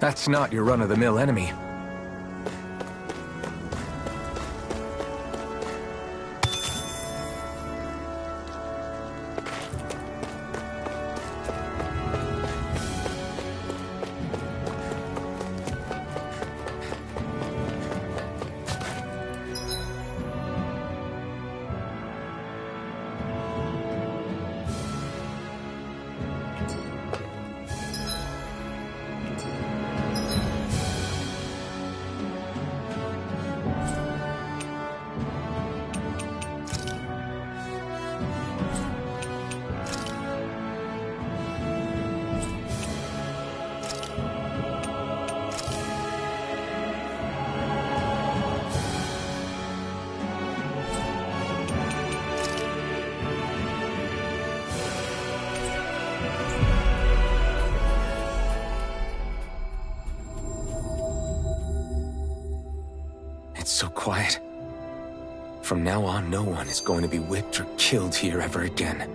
That's not your run-of-the-mill enemy. It's so quiet. From now on, no one is going to be whipped or killed here ever again.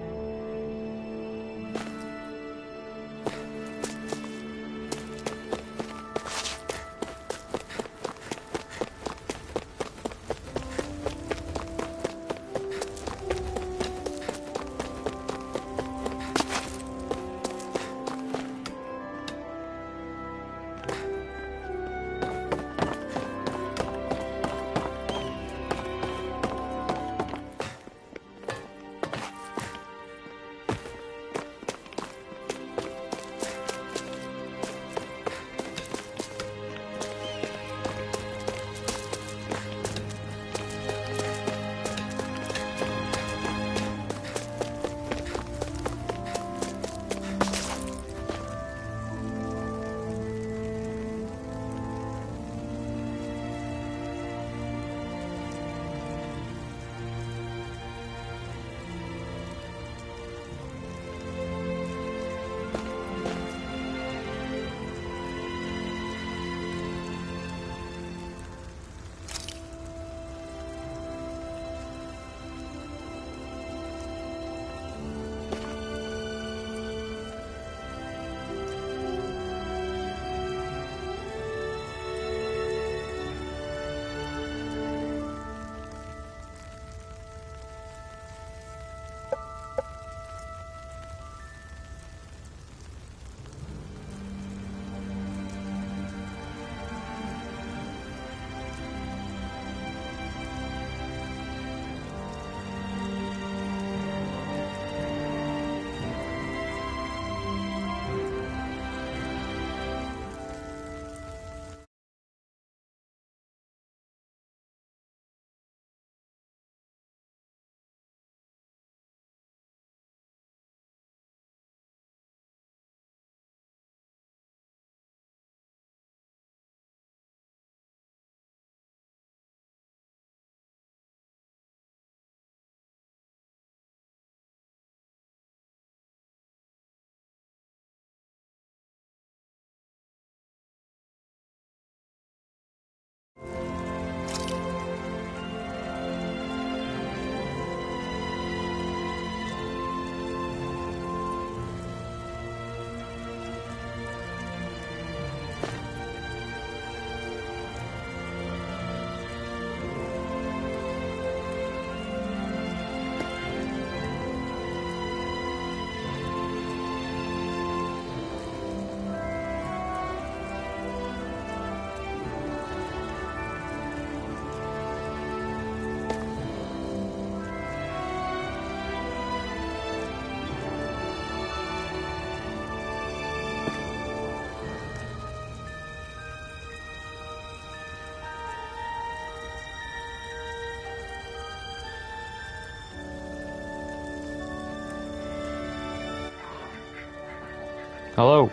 Hello.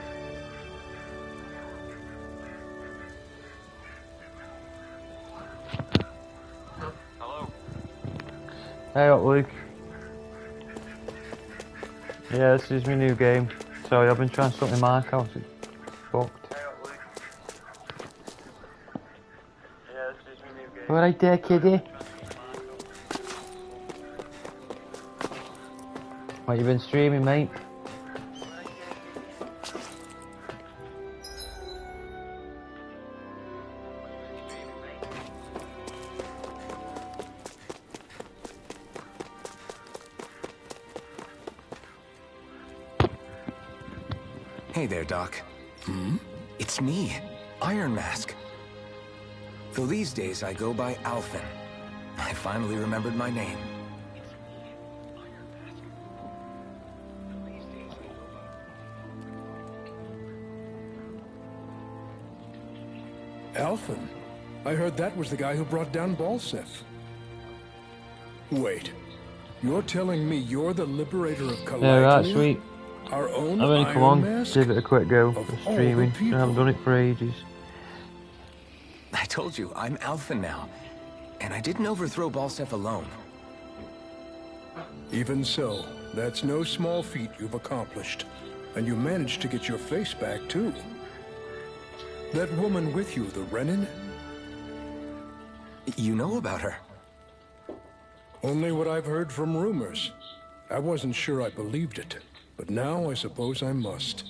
Hello. Hey up, Luke. Yeah, this is my new game. Sorry, I've been trying to sort my mic out. It's fucked. Hey up, Luke. Yeah, this is my new game. Alright there, kiddie. What you been streaming, mate? Hey there, Doc. It's me, Iron Mask. Though these days I go by Alphen. I finally remembered my name. Alphen? I heard that was the guy who brought down Balseph. Wait. You're telling me you're the liberator of Caligula? Yeah, right, sweet. Our own I've only come Iron on, Mask? give it a quick go Of for all the streaming. I people. haven't done it for ages. I told you, I'm Alphen now. And I didn't overthrow Balseph alone. Even so, that's no small feat you've accomplished. And you managed to get your face back, too. That woman with you, the Renin? You know about her? Only what I've heard from rumors. I wasn't sure I believed it, but now I suppose I must.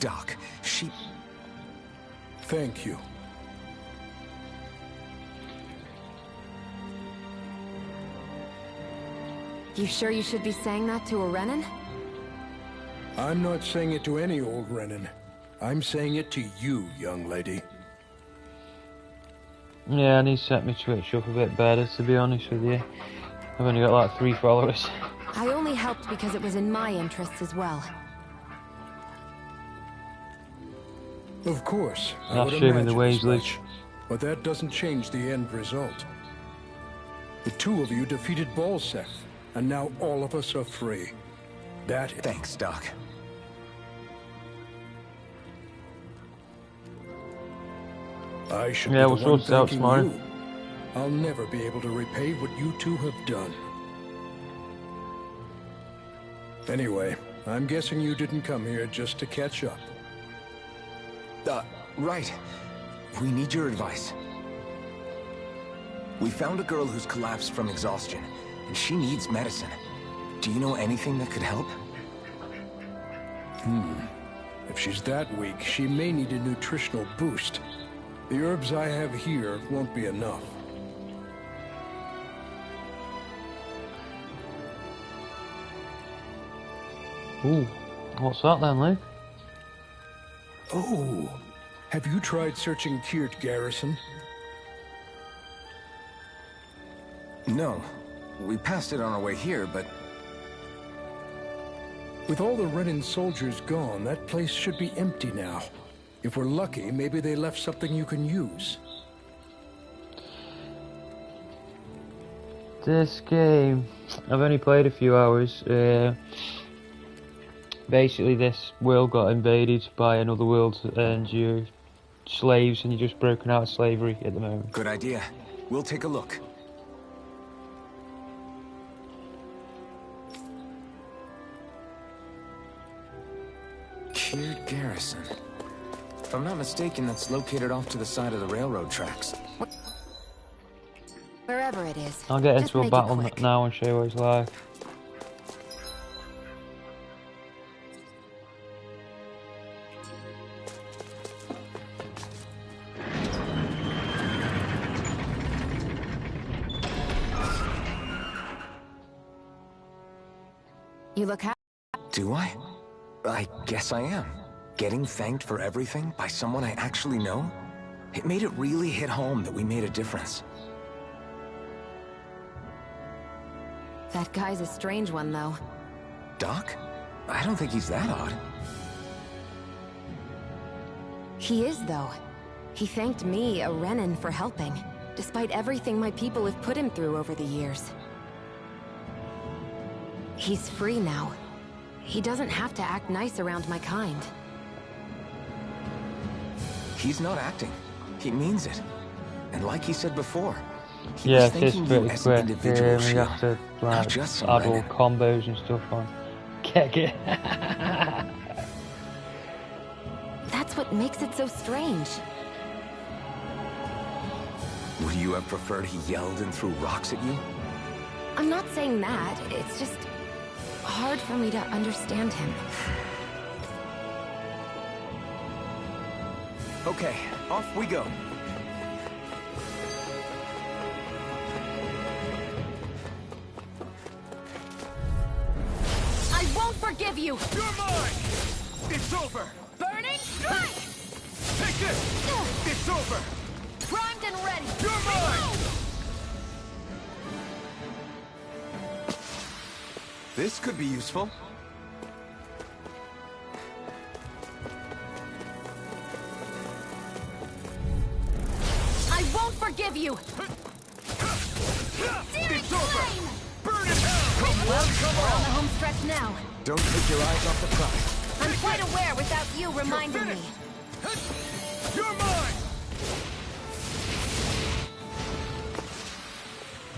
Doc, she... Thank you. You sure you should be saying that to a Renin? I'm not saying it to any old Renin. I'm saying it to you, young lady. Yeah, I need to set my Twitch up a bit better, to be honest with you. I've only got like 3 followers. I only helped because it was in my interests as well. Of course, I I'll would show me the imagine ways, as Luke. much. But that doesn't change the end result. The two of you defeated Balseph, and now all of us are free. That... Thanks, Doc. I should Yeah, be we'll the one sort it out thanking tomorrow. you. I'll never be able to repay what you two have done. Anyway, I'm guessing you didn't come here just to catch up. Right. We need your advice. We found a girl who's collapsed from exhaustion, and she needs medicine. Do you know anything that could help? If she's that weak, she may need a nutritional boost. The herbs I have here won't be enough. Ooh, what's that then, Luke? Oh, have you tried searching Kirt Garrison? No. We passed it on our way here, but... With all the Renin soldiers gone, that place should be empty now. If we're lucky, maybe they left something you can use. This game, I've only played a few hours. Basically, this world got invaded by another world, and you're slaves, and you're just broken out of slavery at the moment. Good idea. We'll take a look. Kirt Garrison. If I'm not mistaken, that's located off to the side of the railroad tracks. Wherever it is. I'll get just into a make it battle quick. now and show you what it's like. You look happy. Do I? I guess I am. Getting thanked for everything by someone I actually know? It made it really hit home that we made a difference. That guy's a strange one, though. Doc? I don't think he's that odd. He is, though. He thanked me, a Renin, for helping, despite everything my people have put him through over the years. He's free now. He doesn't have to act nice around my kind. He's not acting. He means it. And like he said before, he Yeah, was it is thanking you pretty as an quick. individual, You Shion, have to not like just some add all Renin. combos and stuff on. Get it. That's what makes it so strange. Would you have preferred he yelled and threw rocks at you? I'm not saying that. It's just hard for me to understand him. Okay, off we go. I won't forgive you! You're mine! It's over! Burning strike! Take this! It's over! Primed and ready! You're mine! This could be useful. I won't forgive you! Searing flame! Burn it down! Well, we're on the home stretch now. Don't take your eyes off the prize. I'm quite aware without you reminding me. You're mine!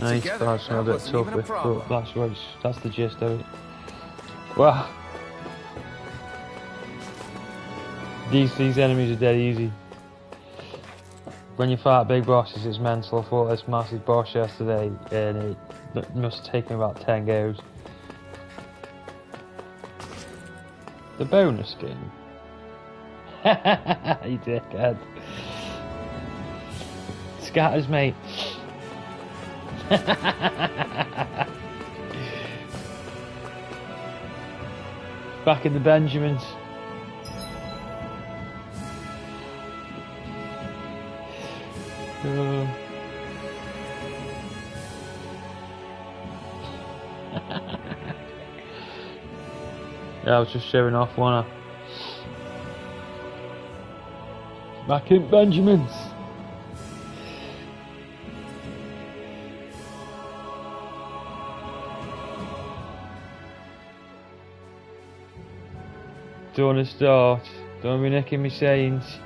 Nice, Together, that's a that bit wasn't even a tougher, problem. but that's the gist of it. Wow. These enemies are dead easy. When you fight big bosses, it's mental. I fought this massive boss yesterday, and it must have taken about 10 goes. The bonus skin. You dickhead. Scatters, mate. Back in the Benjamins. Yeah, I was just showing off, wasn't I? Back in Benjamins. Don't want to start. Don't be nicking me sayings.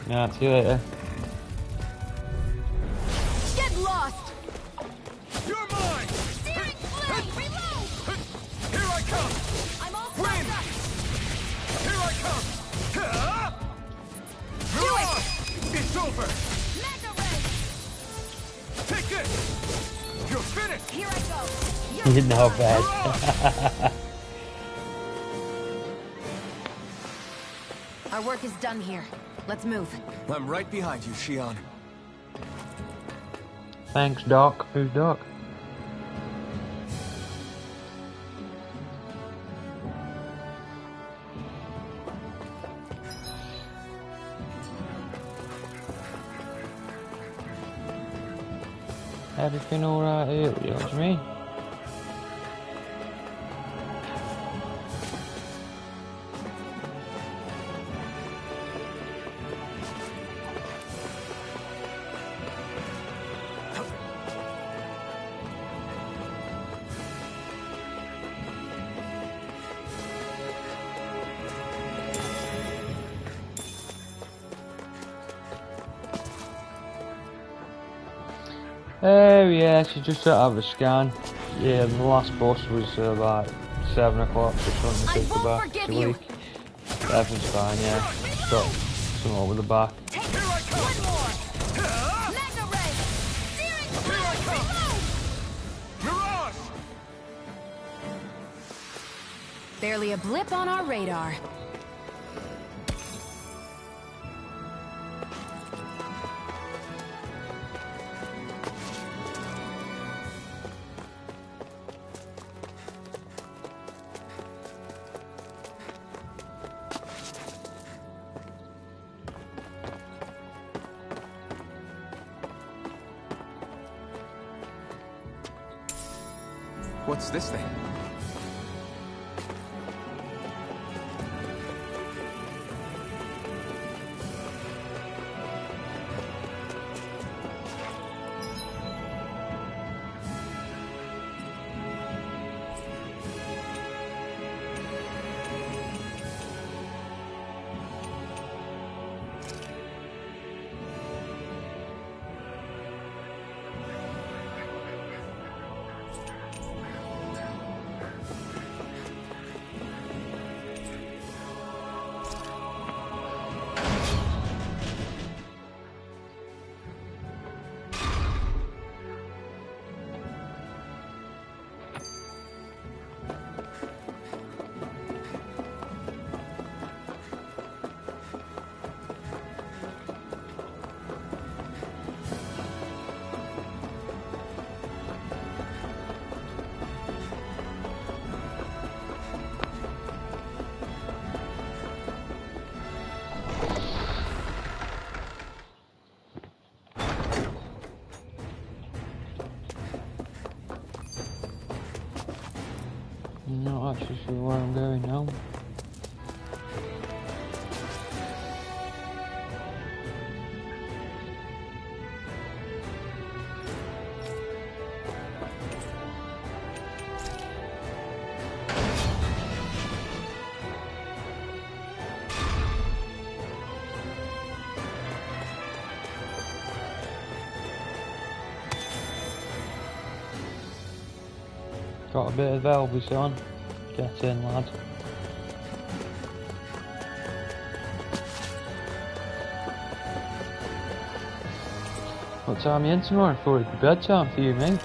Yeah, see you later. Get lost! You're mine! Searing flame! Reload! Here I come! I'm all Win! stopped up! Here I come! Do it! It's over! Mega ray! Take this! You're finished! Here I go! You know bad. Our work is done here. Let's move. I'm right behind you, Shion. Thanks, Doc. Who's Doc? Everything alright here? What do you mean? Oh yeah, she just set up a scan. Yeah, the last boss was like 7 o'clock, just wanted to take the back to leak. Everything's fine, yeah. Just got some over the back. Take one more! Mega ray! Searing flame! Reload! Mirage! Barely a blip on our radar. What's this thing? I'm not actually sure where I'm going now. Got a bit of Elvis on. Get in, lad. What time are you in tomorrow? I thought it'd be bedtime for you, mate.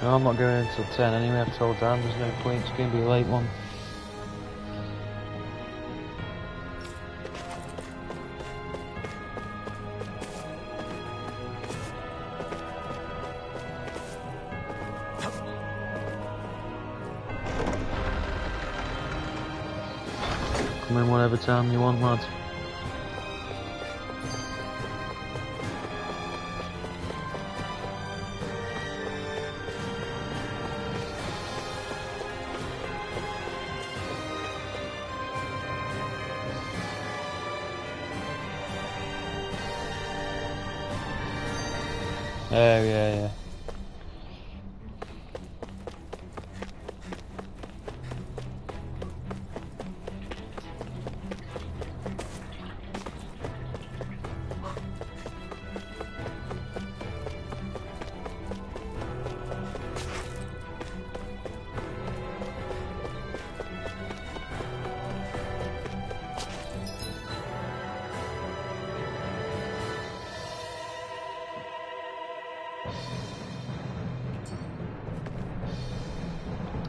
No, I'm not going until 10 anyway. I've told Dan there's no point. It's going to be a late one. Come in whatever time you want, lad. Oh, yeah.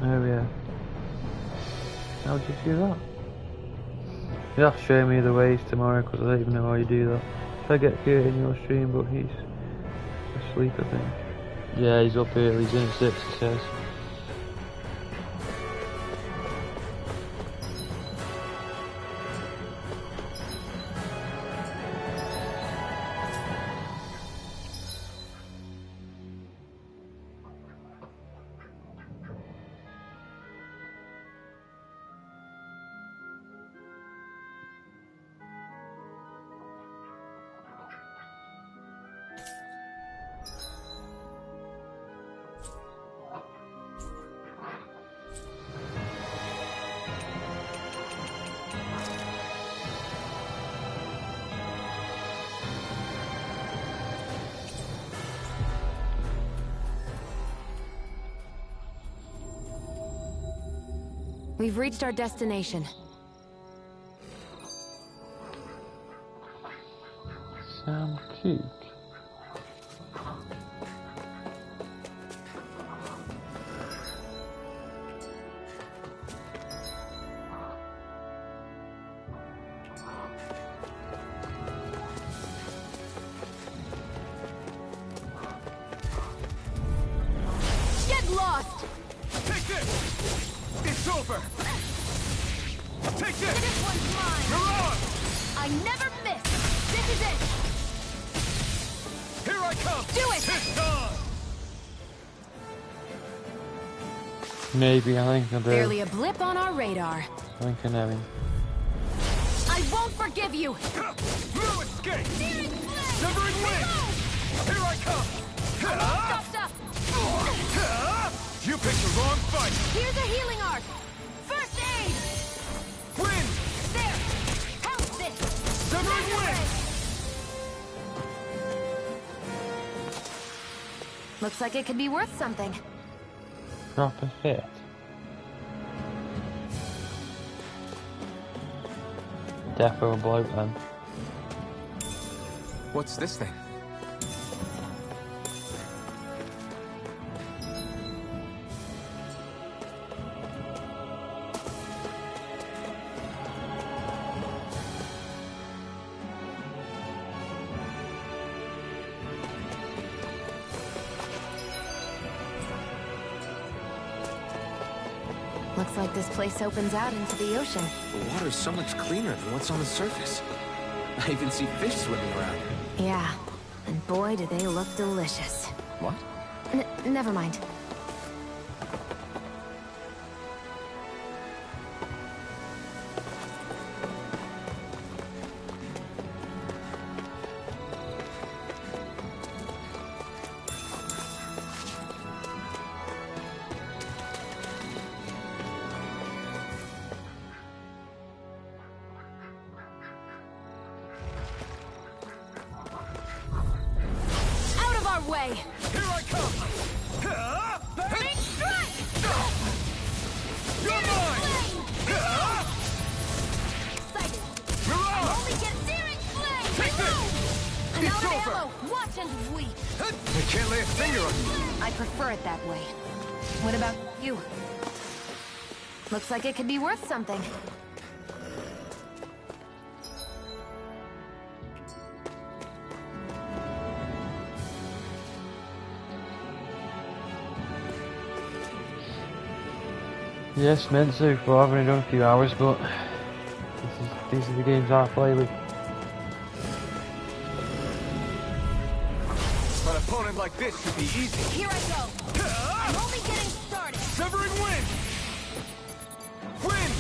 Oh, yeah. How did you do that? You'll have to show me the ways tomorrow, because I don't even know how you do that. If I get Kurt in your stream, but he's asleep, I think. Yeah, he's up early, he's in at 6, he says. We've reached our destination. Sam Cooke. I never miss. This is it. Here I come! Do it! It's on! Maybe, I think I do. Barely a blip on our radar. I think I know him. I won't forgive you. No escape! Searing flame! Severing wind! Here I come! Chopped up. You picked the wrong fight! Here's a healing arc. First aid. Wind! There. How's this? Severing wind! Looks like it could be worth something. Drop a hit. Defo a bloke then. What's this thing? Looks like this place opens out into the ocean. The water's so much cleaner than what's on the surface. I even see fish swimming around. Yeah, and boy do they look delicious. What? Never mind. Out of our way! Here I come! Big strike! You're mine! Excited! You're out! Only get searing flame! Take this! I'm It's out of over! ammo! Watch and weep! I can't lay a finger on you! I prefer it that way. What about you? Looks like it could be worth something. Yes, meant to, but I've only done a few hours, but these are the games I play with. An opponent like this should be easy. Here I go! I'm only getting started! Severing wind! Wind!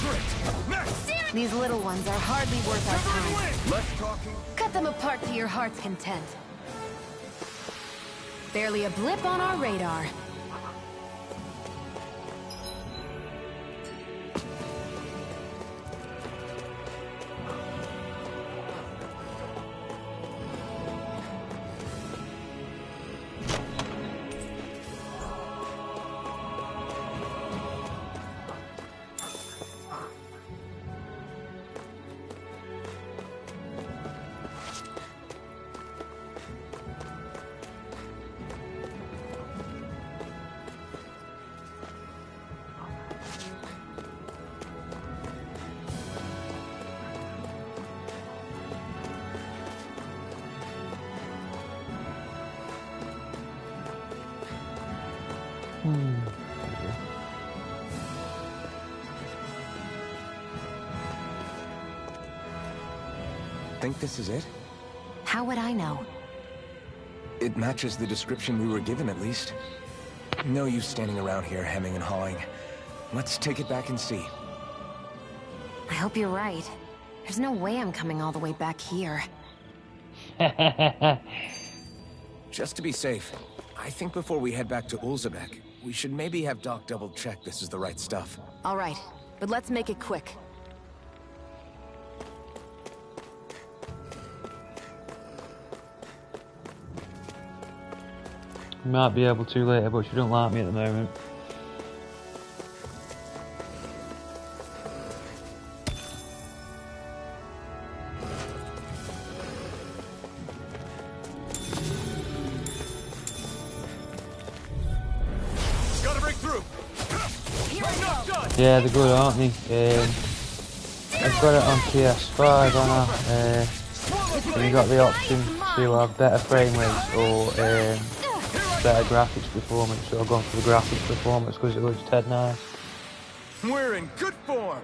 Grit! Next! These little ones are hardly worth our Severing time. wind! Less talking. Cut them apart to your heart's content. Barely a blip on our radar. Think this is it? How would I know? It matches the description we were given, at least. No use standing around here hemming and hawing. Let's take it back and see. I hope you're right. There's no way I'm coming all the way back here. Just to be safe, I think before we head back to Ulzebek, we should maybe have Doc double-check this is the right stuff. All right, but let's make it quick. Might be able to later, but she don't like me at the moment. Gotta break through! Here I go! Yeah, they're good, aren't they? I've got it on PS5, haven't I? And you got the option to have better frame rates or better graphics performance, so I've gone for the graphics performance because it looks dead nice. We're in good form!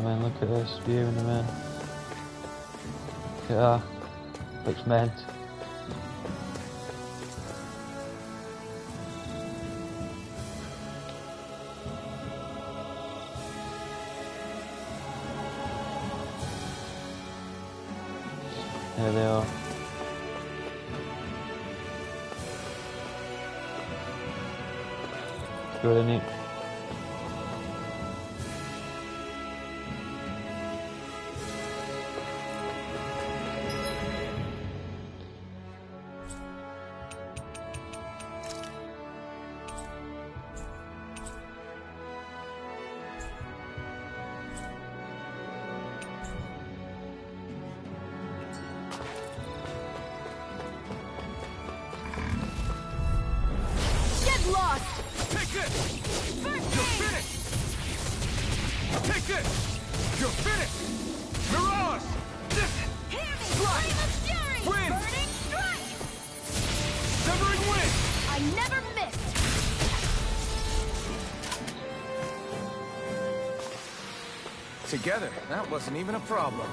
I mean, look at her spewing them in. Look at her. Looks meant. There they are. It's really neat. Together, that wasn't even a problem.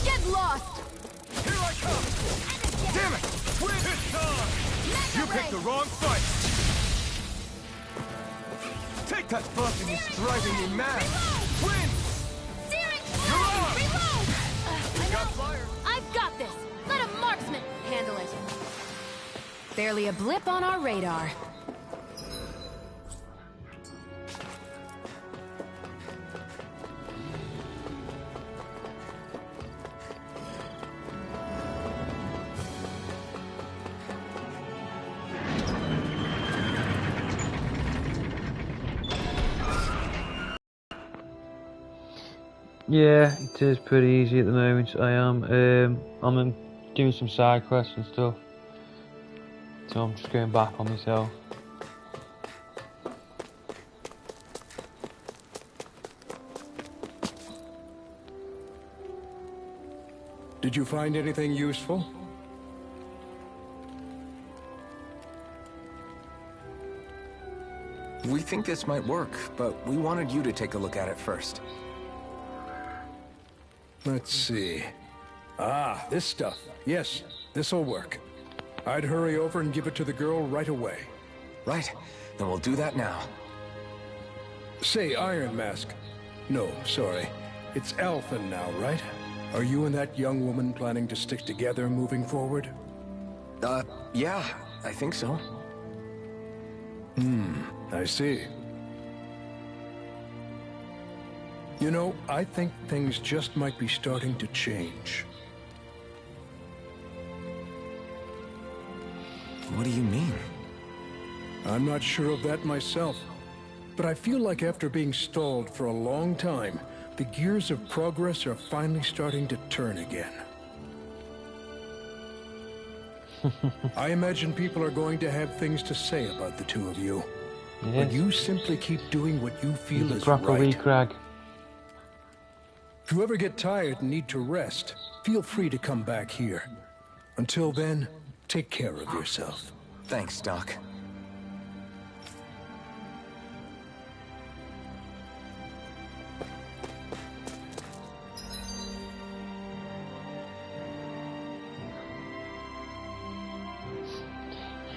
Get lost! Here I come! Damn it! Win! You picked the wrong fight! Take that buffing is driving me mad! Win! Reload! Got fire! I've got this! Let a marksman handle it! Barely a blip on our radar. Yeah, it is pretty easy at the moment. I am. I'm doing some side quests and stuff, so I'm just going back on myself. Did you find anything useful? We think this might work, but we wanted you to take a look at it first. Let's see. Ah, this stuff. Yes, this'll work. I'd hurry over and give it to the girl right away. Right, then we'll do that now. Say, Iron Mask. No, sorry. It's Alphen now, right? Are you and that young woman planning to stick together moving forward? Yeah, I think so. I see. You know, I think things just might be starting to change. What do you mean? I'm not sure of that myself, but I feel like after being stalled for a long time, the gears of progress are finally starting to turn again. I imagine people are going to have things to say about the two of you. Yes. But you simply keep doing what you feel is Proper wee right. crag. If you ever get tired and need to rest, feel free to come back here. Until then, take care of yourself. Thanks, Doc.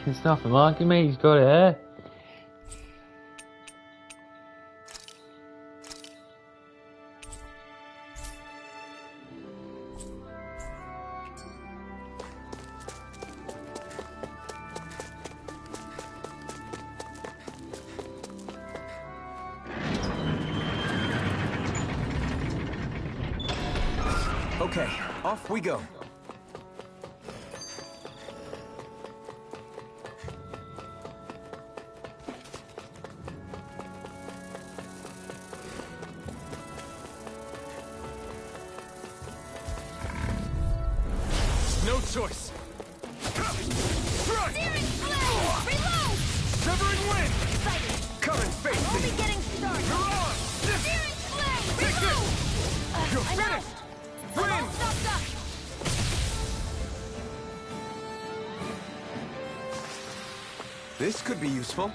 It's nothing like it, mate. He's got it here. Okay, off we go. No choice. Run! Reload! Severing wind! Excited! Come and face Only me! getting started! You're on! Steering flame! Take Reload! this! You're I'm out! finished! I'm Win! all stopped up! This could be useful.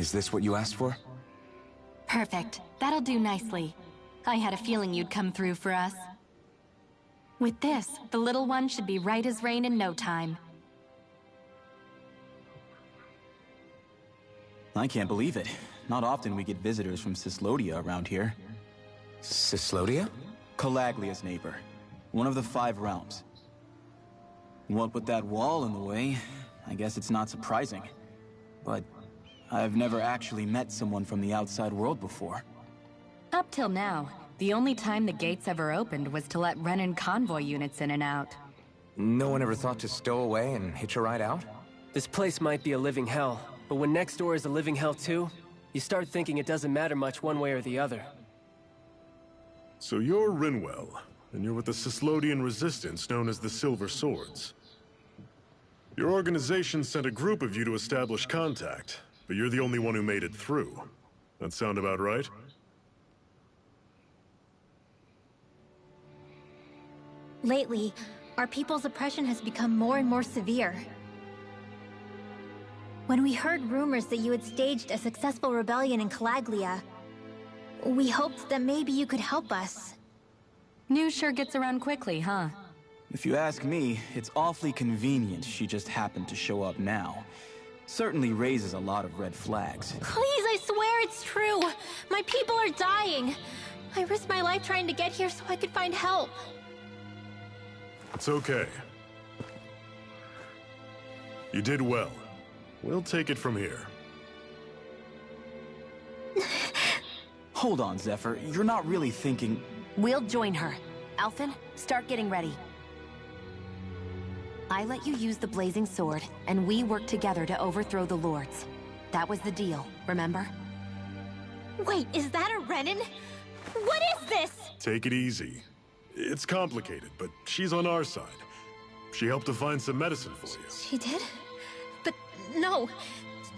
Is this what you asked for? Perfect. That'll do nicely. I had a feeling you'd come through for us. With this, the little one should be right as rain in no time. I can't believe it. Not often we get visitors from Cyslodia around here. Cyslodia? Calaglia's neighbor. One of the 5 realms. What with that wall in the way, I guess it's not surprising. But I've never actually met someone from the outside world before. Up till now, the only time the gates ever opened was to let Renan convoy units in and out. No one ever thought to stow away and hitch a ride out? This place might be a living hell, but when next door is a living hell too, you start thinking it doesn't matter much one way or the other. So you're Rinwell, and you're with the Cyslodian resistance known as the Silver Swords. Your organization sent a group of you to establish contact, but you're the only one who made it through. That sound about right? Lately, our people's oppression has become more and more severe. When we heard rumors that you had staged a successful rebellion in Calaglia, we hoped that maybe you could help us. News sure gets around quickly, huh? If you ask me, it's awfully convenient she just happened to show up now. Certainly raises a lot of red flags. Please, I swear it's true! My people are dying! I risked my life trying to get here so I could find help. It's okay. You did well. We'll take it from here. Hold on, Zephyr. You're not really thinking... We'll join her. Alphen, start getting ready. I let you use the blazing sword, and we worked together to overthrow the Lords. That was the deal, remember? Wait, is that a Renan? What is this? Take it easy. It's complicated, but she's on our side. She helped to find some medicine for you. She did? But no,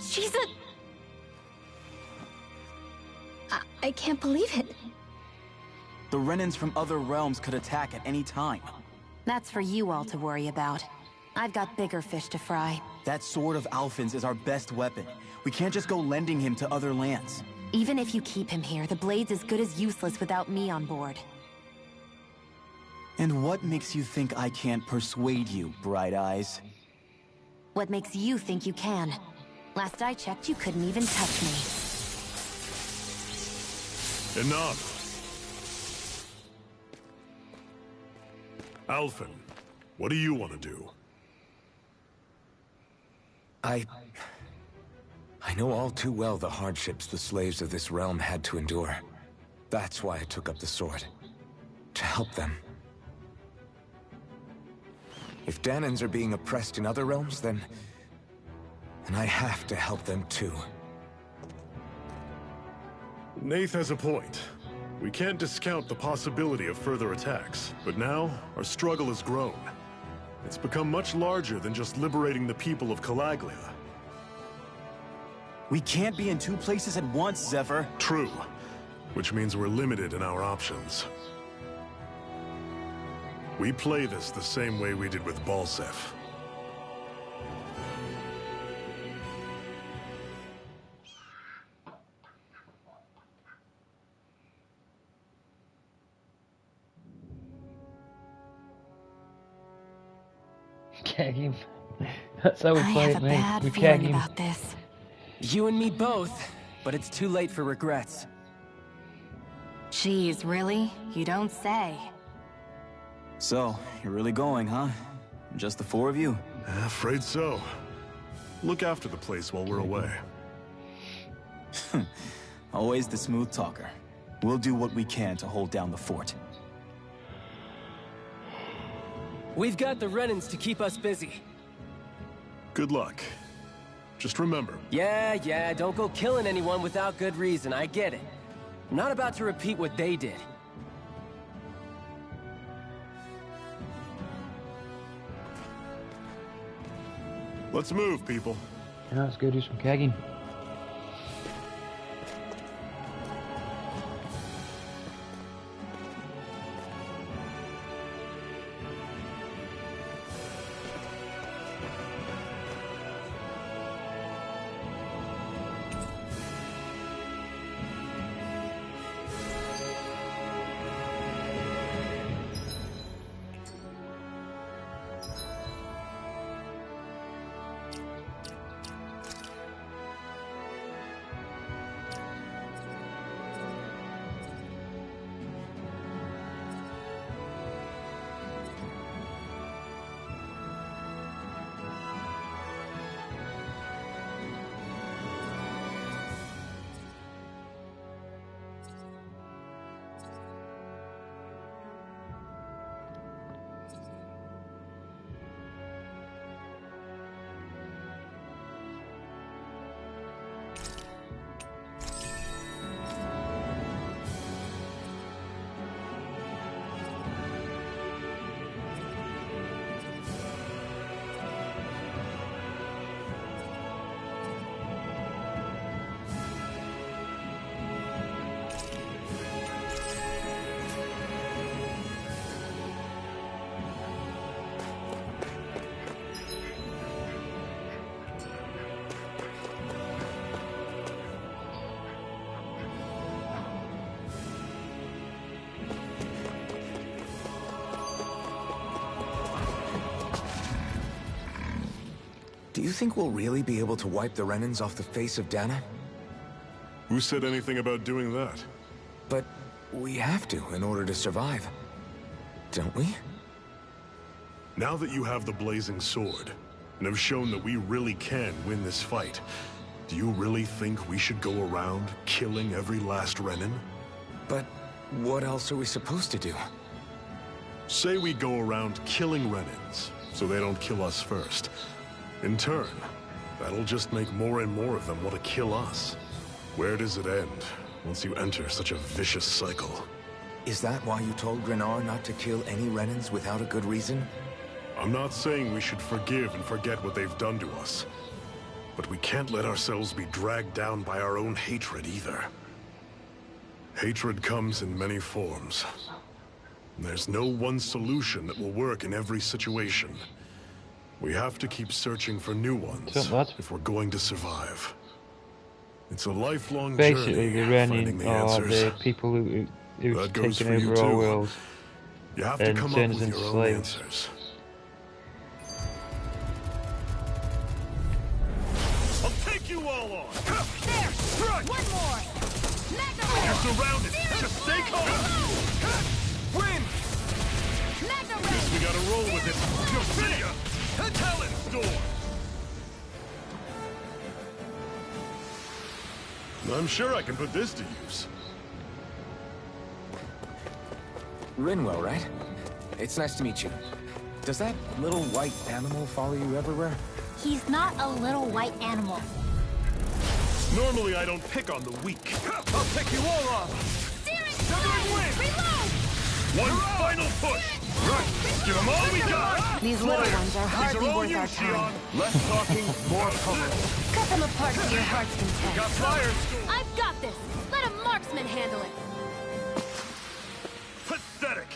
she's a... I can't believe it. The Renans from other realms could attack at any time. That's for you all to worry about. I've got bigger fish to fry. That sword of Alphen's is our best weapon. We can't just go lending him to other lands. Even if you keep him here, the blade's as good as useless without me on board. And what makes you think I can't persuade you, Bright Eyes? What makes you think you can? Last I checked, you couldn't even touch me. Enough! Alphen, what do you want to do? I know all too well the hardships the slaves of this realm had to endure. That's why I took up the sword. To help them. If Dahnans are being oppressed in other realms, then I have to help them too. Nath has a point. We can't discount the possibility of further attacks, but now our struggle has grown. It's become much larger than just liberating the people of Calaglia. We can't be in 2 places at once, Zephyr. True, which means we're limited in our options. We play this the same way we did with Balseph. Keg him. That's how we I play have it, a mate. bad We keg feeling him. about this. You and me both, but it's too late for regrets. Jeez, really? You don't say. So, you're really going, huh? Just the 4 of you? Afraid so. Look after the place while we're away. Always the smooth talker. We'll do what we can to hold down the fort. We've got the Renans to keep us busy. Good luck. Just remember. Yeah, don't go killing anyone without good reason, I get it. I'm not about to repeat what they did. Let's move, people. Yeah, let's go do some kegging. Do you think we'll really be able to wipe the Renans off the face of Dana? Who said anything about doing that? But we have to in order to survive. Don't we? Now that you have the Blazing Sword, and have shown that we really can win this fight, do you really think we should go around killing every last Renan? But what else are we supposed to do? Say we go around killing Renans, so they don't kill us first. In turn, that'll just make more and more of them want to kill us. Where does it end, once you enter such a vicious cycle? Is that why you told Grenar not to kill any Renans without a good reason? I'm not saying we should forgive and forget what they've done to us. But we can't let ourselves be dragged down by our own hatred either. Hatred comes in many forms. There's no one solution that will work in every situation. We have to keep searching for new ones if we're going to survive. It's a lifelong Basically, journey the finding Renin the are answers. the people who've That goes taken for you over our too. world You have to and come up turned us with into your own slaves. answers. I'll take you all on! There! Strike! One more! Magna You're surrounded! Just stay calm! Win! Magna Guess we gotta roll with it. You'll see ya! Talon Storm! I'm sure I can put this to use. Rinwell, right? It's nice to meet you. Does that little white animal follow you everywhere? He's not a little white animal. Normally I don't pick on the weak. I'll pick you all off! Severing Wind! Reload! One final push! Right! Give them all we got! These little ones are hardly all worth you, our time. Shion. Less talking, more pummeling. Cut them apart to your heart's content. Got fire! I've got this! Let a marksman handle it! Pathetic!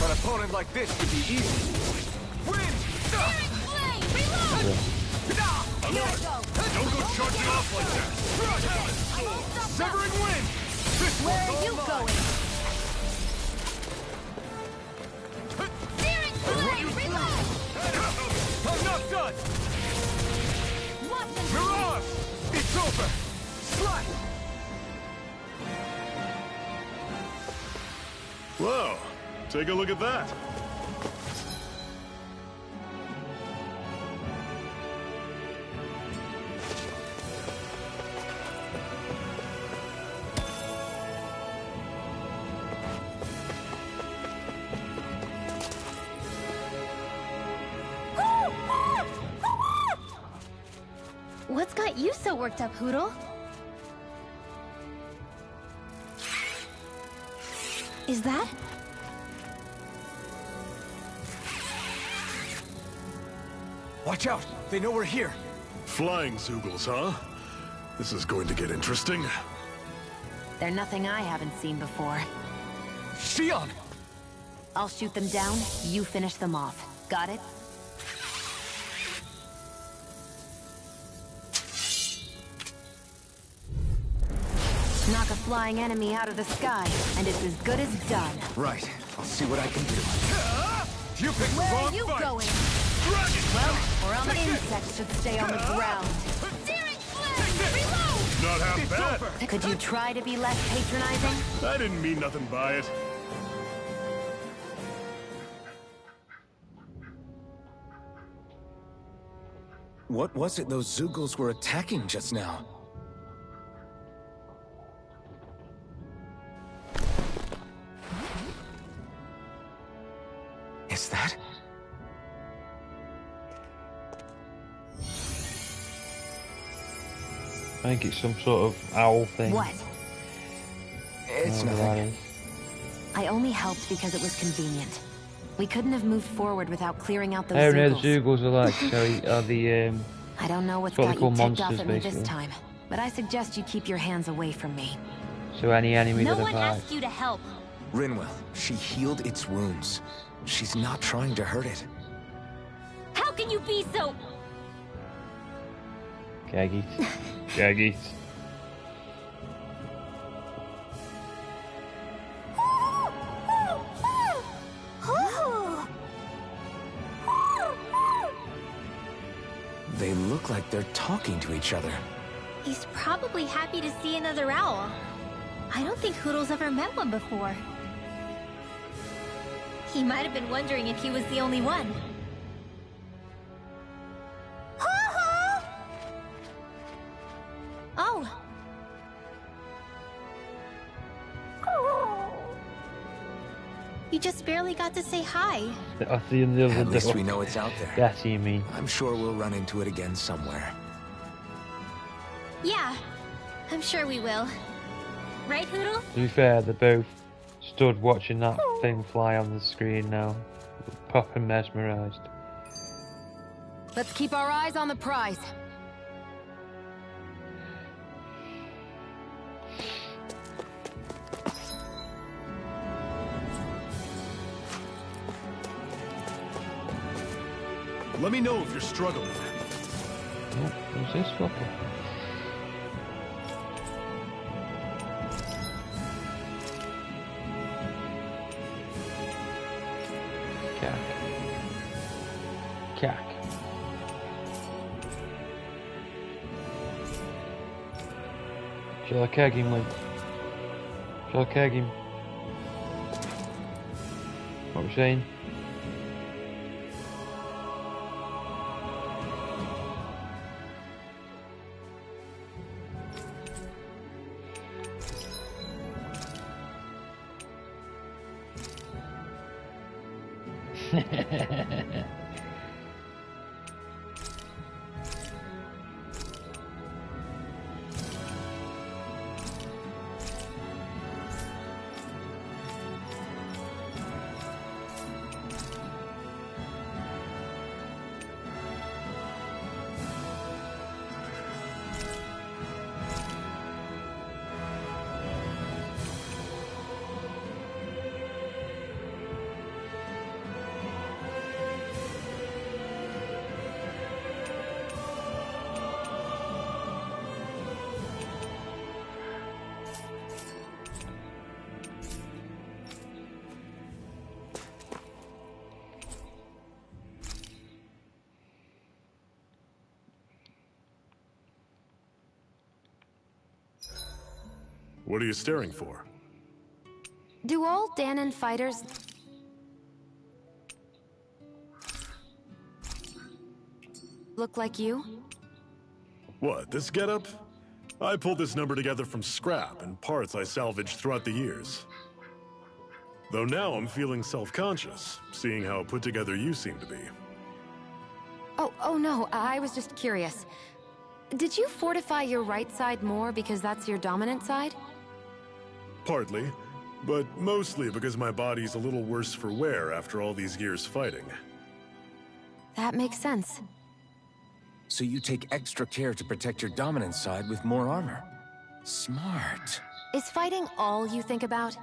An opponent like this should be easy. Flame! Reload! Alert! Don't go charging off like that! Talon Storm! Severing Wind! This Where one's are all you mine. going? Searing Flame! Reload! I'm not done! Watson! Mirage! It's over! Slide! Whoa, take a look at that. What's got you so worked up, Hootle? Is that? Watch out! They know we're here! Flying Zeugles, huh? This is going to get interesting. They're nothing I haven't seen before. Shion! I'll shoot them down, you finish them off. Got it? Knock a flying enemy out of the sky, and it's as good as done. Right. I'll see what I can do. You picked the Where wrong are you fight! going? Well, or on the insects should stay on the ground. Searing Flame! Reload! Not half bad. Could you try to be less patronizing? I didn't mean nothing by it. What was it those Zeugles were attacking just now? Is that? I think it's some sort of owl thing. What? It's Whatever that nothing. is. I only helped because it was convenient. We couldn't have moved forward without clearing out those I don't know, the Zeugles. Zeugles are like, sorry, are the, I don't know what's what they got call you ticked off monsters, at me basically. this time, but I suggest you keep your hands away from me. so any enemy No that one applies. asked you to help. Rinwell, she healed its wounds. She's not trying to hurt it. How can you be so Shaggy. Shaggy. They look like they're talking to each other. He's probably happy to see another owl. I don't think Hoodle's ever met one before. He might have been wondering if he was the only one. Oh. You just barely got to say hi. I see in the other At least door. we know it's out there. That's what you mean. I'm sure we'll run into it again somewhere. Yeah, I'm sure we will. Right, Hoodle? To be fair, they both stood watching that thing fly on the screen now. Proper mesmerised. Let's keep our eyes on the prize. Let me know if you're struggling. Oh, who's this fucker? Cack. Shall I keg him, like? Shall I keg him? What we're saying? What are you staring for? Do all Dahnan fighters... look like you? What, this getup? I pulled this number together from scrap and parts I salvaged throughout the years. Though now I'm feeling self-conscious, seeing how put together you seem to be. Oh no, I was just curious. Did you fortify your right side more because that's your dominant side? Partly, but mostly because my body's a little worse for wear after all these years fighting. That makes sense. So you take extra care to protect your dominant side with more armor. Smart. Is fighting all you think about?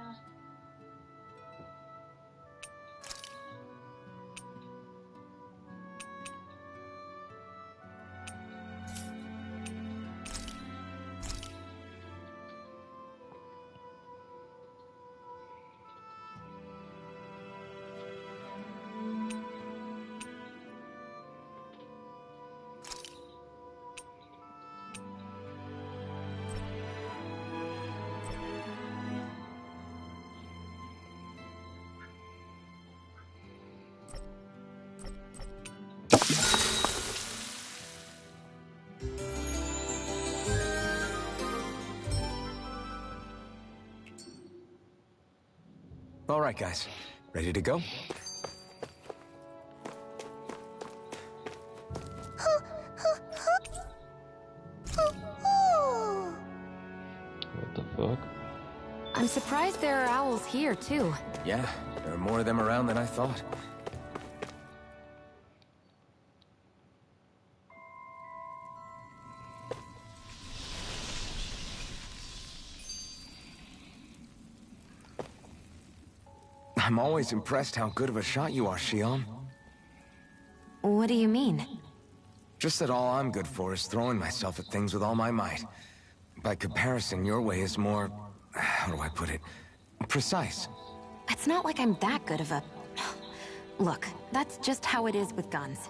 All right, guys. Ready to go? What the fuck? I'm surprised there are owls here, too. Yeah, there are more of them around than I thought. I'm always impressed how good of a shot you are, Xion. What do you mean? Just that all I'm good for is throwing myself at things with all my might. By comparison, your way is more... how do I put it? Precise. It's not like I'm that good of a... Look, that's just how it is with guns.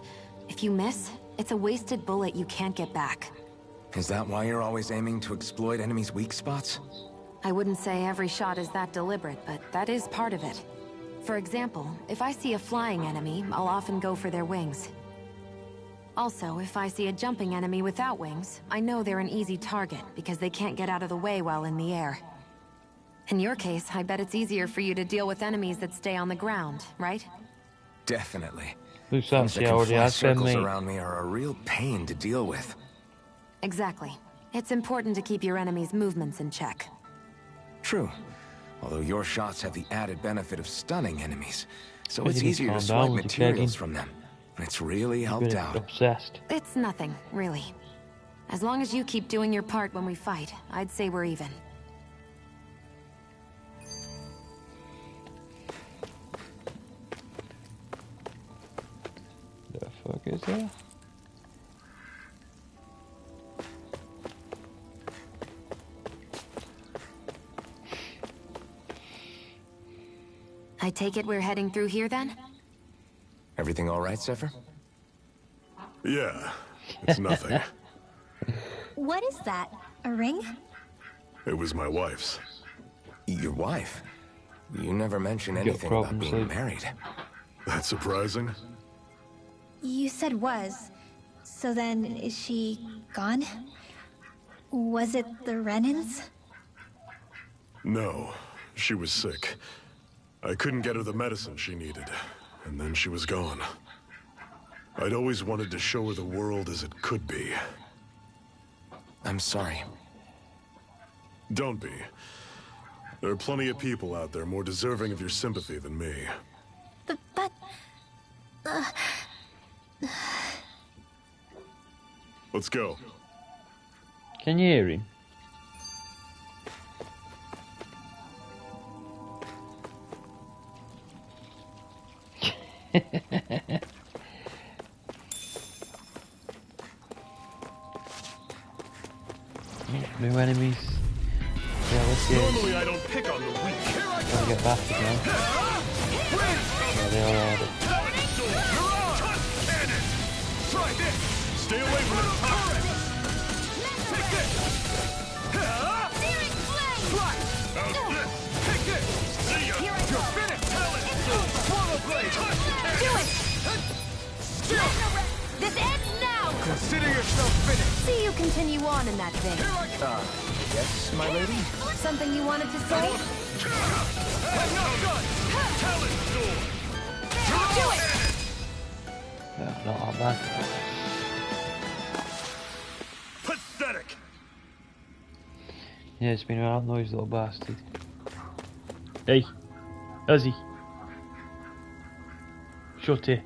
If you miss, it's a wasted bullet you can't get back. Is that why you're always aiming to exploit enemies' weak spots? I wouldn't say every shot is that deliberate, but that is part of it. For example, if I see a flying enemy, I'll often go for their wings. Also, if I see a jumping enemy without wings, I know they're an easy target because they can't get out of the way while in the air. In your case, I bet it's easier for you to deal with enemies that stay on the ground, right? Definitely. Looks Things like that she can already fly has been, circles mate. around me are a real pain to deal with. Exactly. It's important to keep your enemy's movements in check. True. Although your shots have the added benefit of stunning enemies, so Hey, it's you easier to calm swipe down with your materials kegging. from them. It's really You've helped been out. obsessed. It's nothing, really. As long as you keep doing your part when we fight, I'd say we're even. The fuck is that? I take it we're heading through here then? Everything all right, Zephyr? Yeah, it's nothing. What is that? A ring? It was my wife's. Your wife? You never mentioned You got anything about problems, being Luke? married. That's surprising. You said was. So then, is she gone? Was it the Renans? No, she was sick. I couldn't get her the medicine she needed, and then she was gone. I'd always wanted to show her the world as it could be. I'm sorry. Don't be. There are plenty of people out there more deserving of your sympathy than me. But... Let's go. Can you hear him? New enemies. Yeah, let's see. Normally I don't pick on the weak. Here I Gotta get bastard now. Yeah, they all are. Cannon! Try this! Stay away from the turret! Take this! Searing flame! Try! How's this? Take this! See ya! Here I You're go. finished! Talent! Swallow blade! Do it! This ends now! Consider yourself finished! See you continue on in that thing. Yes, my lady? Something you wanted to say? I'm not done! Talent sword! Do it! Yeah, not that bad. Pathetic! Yeah, it's been around noise, little bastard. Hey, Ozzy. Shut it.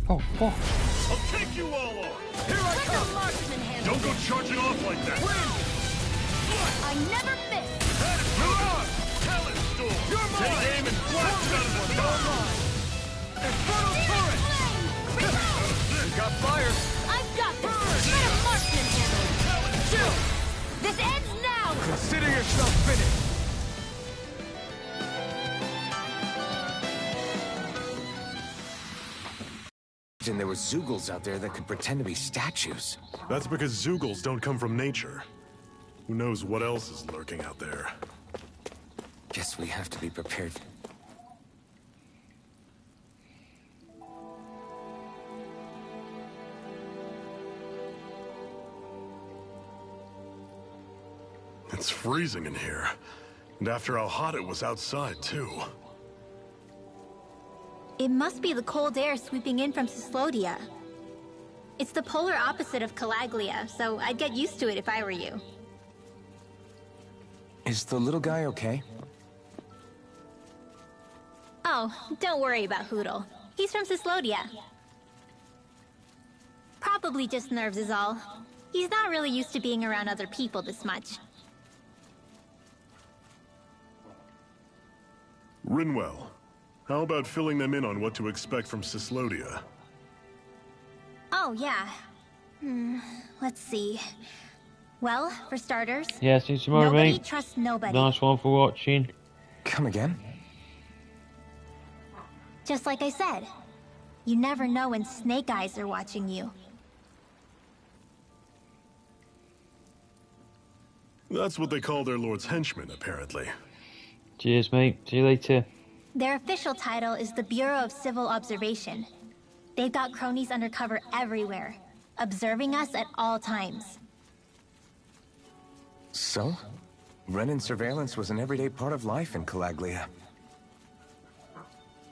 Oh, fuck. I'll take you all on! Here I Let the come! marksman handle Don't go charging off like that! I never miss! You're on! Talent storm! You're mine! Take aim and blast out of the sky! Infernal turret! Reload! Got fire! I've got this! Let a marksman handle it! Shoot! This ends now! Consider yourself finished! And there were Zeugles out there that could pretend to be statues. That's because Zeugles don't come from nature. Who knows what else is lurking out there? Guess we have to be prepared. It's freezing in here. And after how hot it was outside, too. It must be the cold air sweeping in from Cyslodia. It's the polar opposite of Calaglia, so I'd get used to it if I were you. Is the little guy okay? Oh, don't worry about Hootle. He's from Cyslodia. Probably Probably just nerves is all. He's not really used to being around other people this much. Rinwell, how about filling them in on what to expect from Cyslodia? Oh, yeah. Let's see. Well, for starters, Yeah, see you tomorrow, nobody mate. trusts nobody. Nice one for watching. Come again? Just like I said, you never know when Snake Eyes are watching you. That's what they call their lord's henchmen, apparently. Cheers, mate. See you later. Their official title is the Bureau of Civil Observation. They've got cronies undercover everywhere, observing us at all times. So? Renan surveillance was an everyday part of life in Calaglia.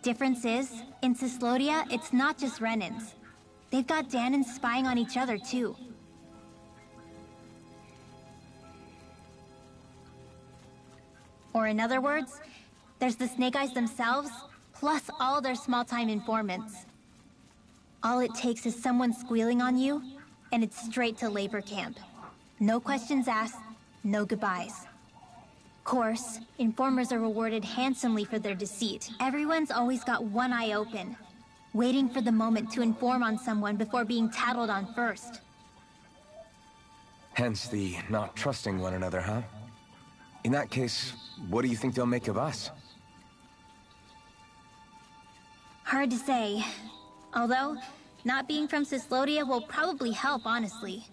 Difference is, in Cyslodia, it's not just Renans. They've got Danans spying on each other, too. Or in other words, there's the Snake Eyes themselves, plus all their small-time informants. All it takes is someone squealing on you, and it's straight to labor camp. No questions asked, no goodbyes. Course, informers are rewarded handsomely for their deceit. Everyone's always got one eye open, waiting for the moment to inform on someone before being tattled on first. Hence the not trusting one another, huh? In that case, what do you think they'll make of us? Hard to say. Although, not being from Cyslodia will probably help, honestly.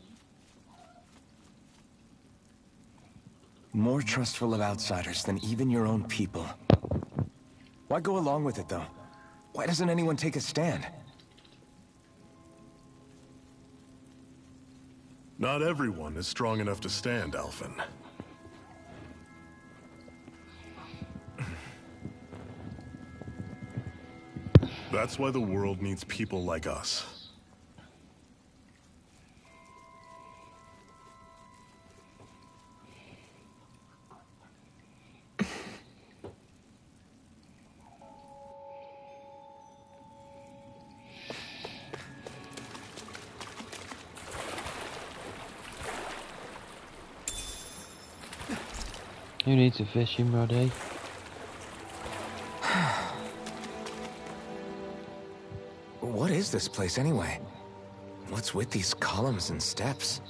More trustful of outsiders than even your own people. Why go along with it, though? Why doesn't anyone take a stand? Not everyone is strong enough to stand, Alphen. That's why the world needs people like us. Who needs a fishing rod, eh? What is this place, anyway? What's with these columns and steps?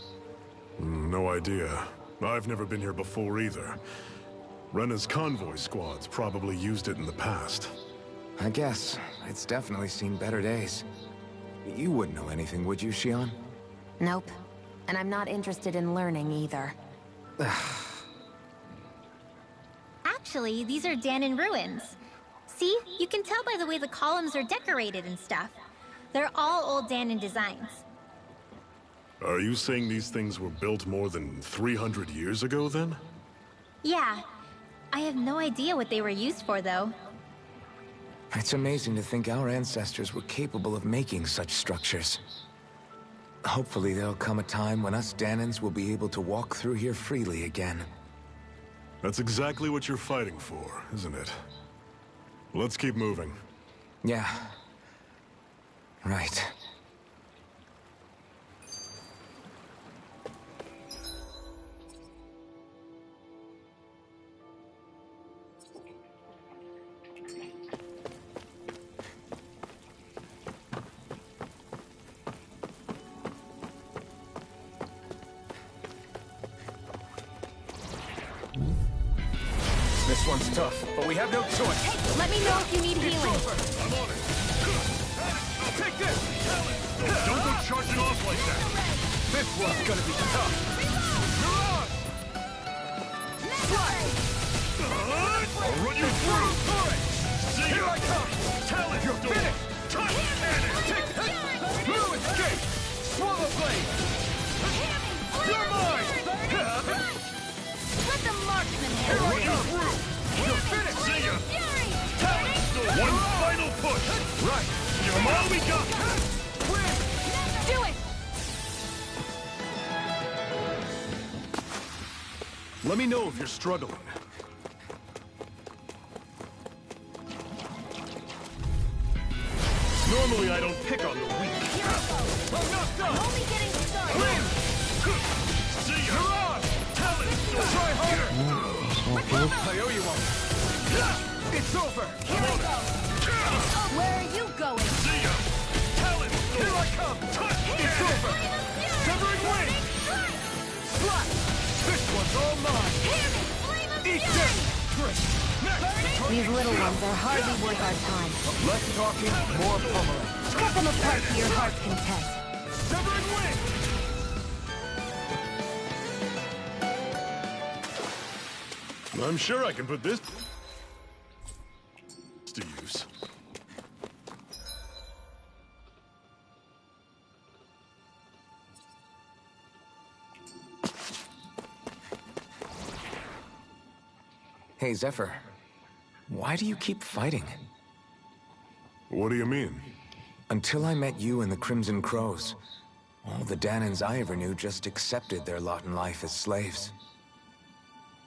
No idea. I've never been here before either. Rena's convoy squads probably used it in the past. I guess. It's definitely seen better days. You wouldn't know anything, would you, Xion? Nope. And I'm not interested in learning either. Actually, these are Danan ruins. See? You can tell by the way the columns are decorated and stuff. They're all old Danan designs. Are you saying these things were built more than 300 years ago, then? Yeah. I have no idea what they were used for, though. It's amazing to think our ancestors were capable of making such structures. Hopefully there'll come a time when us Danans will be able to walk through here freely again. That's exactly what you're fighting for, isn't it? Let's keep moving. Yeah. Right. This one's tough, but we have no choice. Hey, let me know if you need healing. I'm on it. Take this! Don't go charging off like that! This one's gonna be tough. You're on! I'll run you through! See ya! Here I come! Talent! You're finished! Time cannon! Take this! Blue escape! Swallow blade! You're mine! Let the marksman Here I run you through! You're finished! See ya! Talent! One final push! Right! Give them all we got! Do it! Let me know if you're struggling. Normally I don't pick on the weak. I'm not done! I owe you one. It's over. Here I go. Where are you going? See ya. Talon. Here I come. It's over. Severing wing. Slap. This one's all mine. Eat this. These little ones are hardly worth our time. Less talking, more pummeling. Cut them apart to your heart's content. Severing wing. I'm sure I can put this to use. Hey, Zephyr. Why do you keep fighting? What do you mean? Until I met you and the Crimson Crows, all the Danans I ever knew just accepted their lot in life as slaves.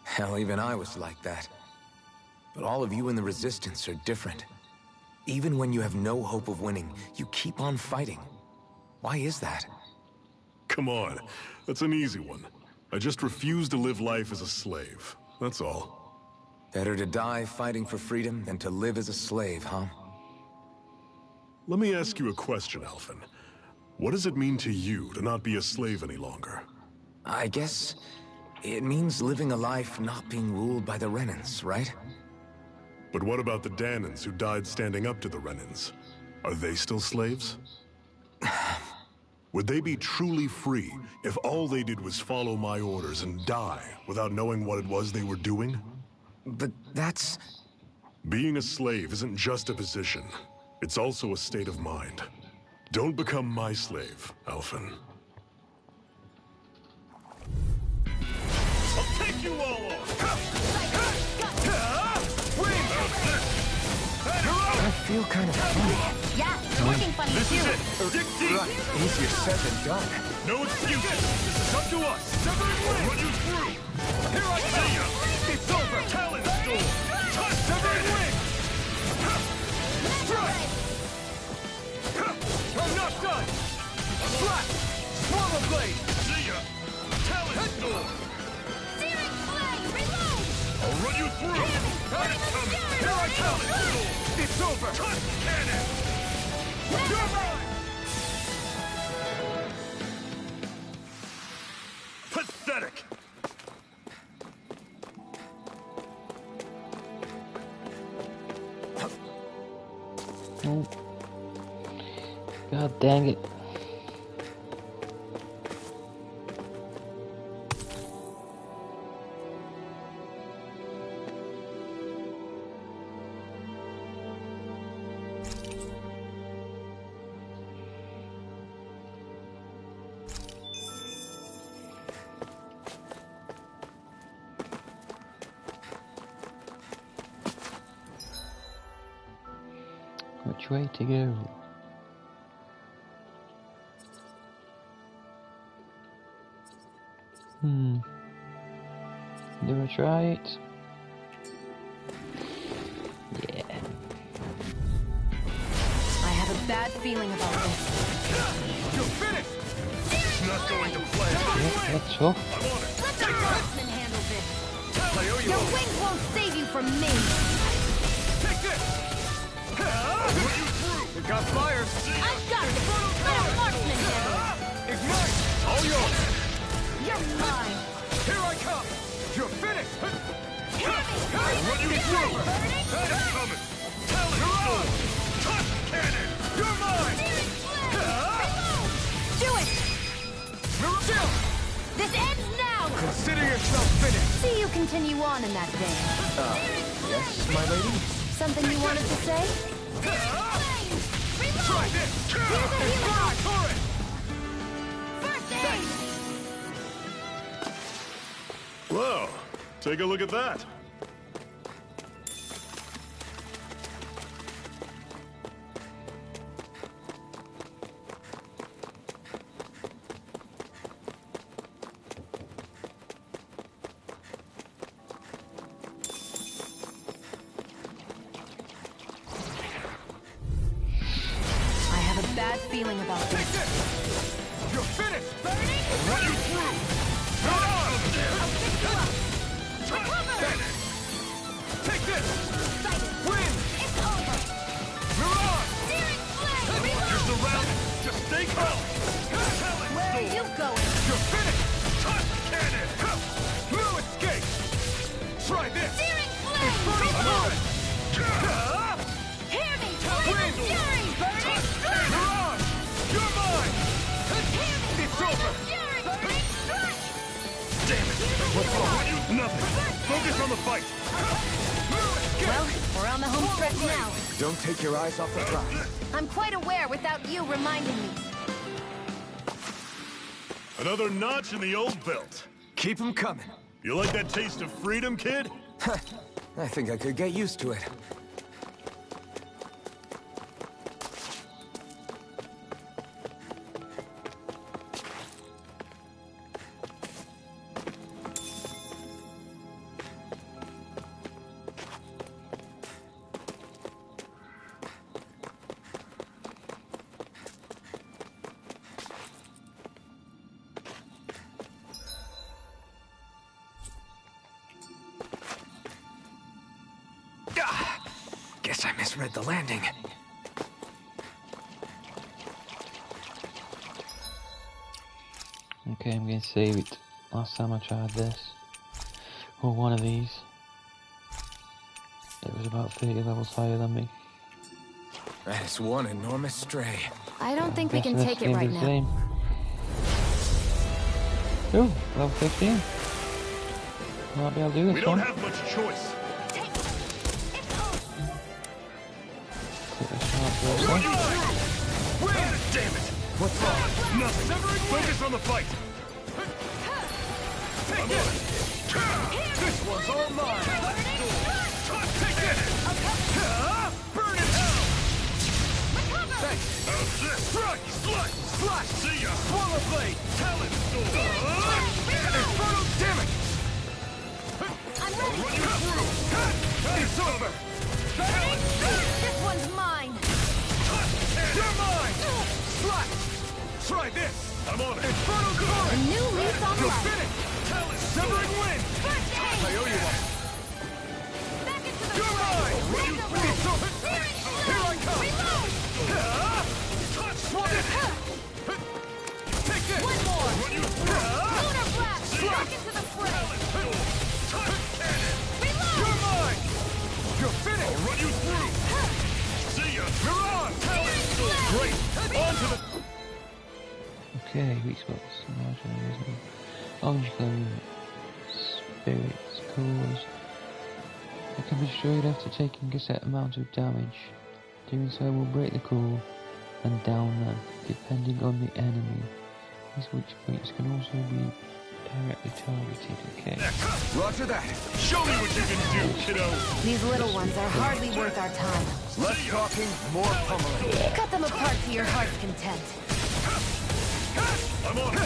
Hell, even I was like that. But all of you in the Resistance are different. Even when you have no hope of winning, you keep on fighting. Why is that? Come on, that's an easy one. I just refuse to live life as a slave, that's all. Better to die fighting for freedom than to live as a slave, huh? Let me ask you a question, Alphen. What does it mean to you to not be a slave any longer? I guess it means living a life not being ruled by the Renans, right? But what about the Danans who died standing up to the Renans? Are they still slaves? Would they be truly free if all they did was follow my orders and die without knowing what it was they were doing? But that's... Being a slave isn't just a position. It's also a state of mind. Don't become my slave, Alphen. I'll take you all on! I feel kind of funny. Yeah, you're looking funny This too. is it! Dig deep! Right, easier said than done. No excuses! This is up to us! Severing wing! Run you through! Here I see ya! It's over! Talon storm! Touch! Severing wing! Strike! I'm not done! Slap! Swallow blade! See ya! Talon storm! Searing flame, reload! I'll run you through! Got it coming! Here I come! It's over! Touch cannon! You're mine! Pathetic! Oh. God dang it. Which way to go? Do I try it? Yeah. I have a bad feeling about this. You're finished! It's not going to play! Yeah, that's all. I'm on it! Let the marksman handle this. I owe you Your all. wings won't save you from me. Take this! Run you through! It got fire! I've got this. Let a marksman handle Ignite! All yours! it. You're mine. Here I come! You're finished! Run Run you through! That is coming! Talon storm! Touch cannon! You're mine! Do it! Chill! This ends now! Consider yourself finished! See you continue on in that vein. Yes, my lady? Something you wanted to say? Try this! Inspire turret! First aid. Whoa, take a look at that. I have a bad feeling about Take this. this! You're finished! I'll run you through! Not on! Touch cannon! What's wrong? Nothing. Focus on the fight. Well, we're on the home stretch now. Don't take your eyes off the prize. I'm quite aware without you reminding me. Another notch in the old belt. Keep 'em coming. You like that taste of freedom, kid? I think I could get used to it. Guess I misread the landing. Okay, I'm going to save it. Last time I tried this, or one of these, it was about 30 levels higher than me. That is one enormous stray. I don't think we can take it right now. Oh, level 15. Might be able to do this one. We don't have much choice. Damn it! What's wrong? Nothing. Focus on the fight. Take this. This one's all mine. Take this. Burn in hell. Thanks. Strike. Slash. See ya. Swallow blade. Talon sword. Inferno. Damn it. I'm ready. Run you through. It's over. This one's mine. You're mine. Slash. Try this. I'm on it. Inferno A sword. new lease on You'll life. finish. Talon severing wind. First aid. I owe you one. Back into the You're mine. Run you through. It's over. Here I come. Reload. Touch. Swat it. Take this. One more. Run you through. Lunar blast. Back into the fray. Touch cannon. Reload. You're mine. You're finished. I'll run you through. See ya. You're on. Talon sword. Great. On to the... Okay, weak spots. Orange glowing spirits cores. They can be destroyed after taking a set amount of damage. Doing so will break the core and down them, depending on the enemy. These witch points can also be directly targeted, okay? Roger that. Show me what you can do, kiddo. These little ones are hardly worth our time. Less talking, more pummeling. Cut them apart to your heart's content. I'm on it.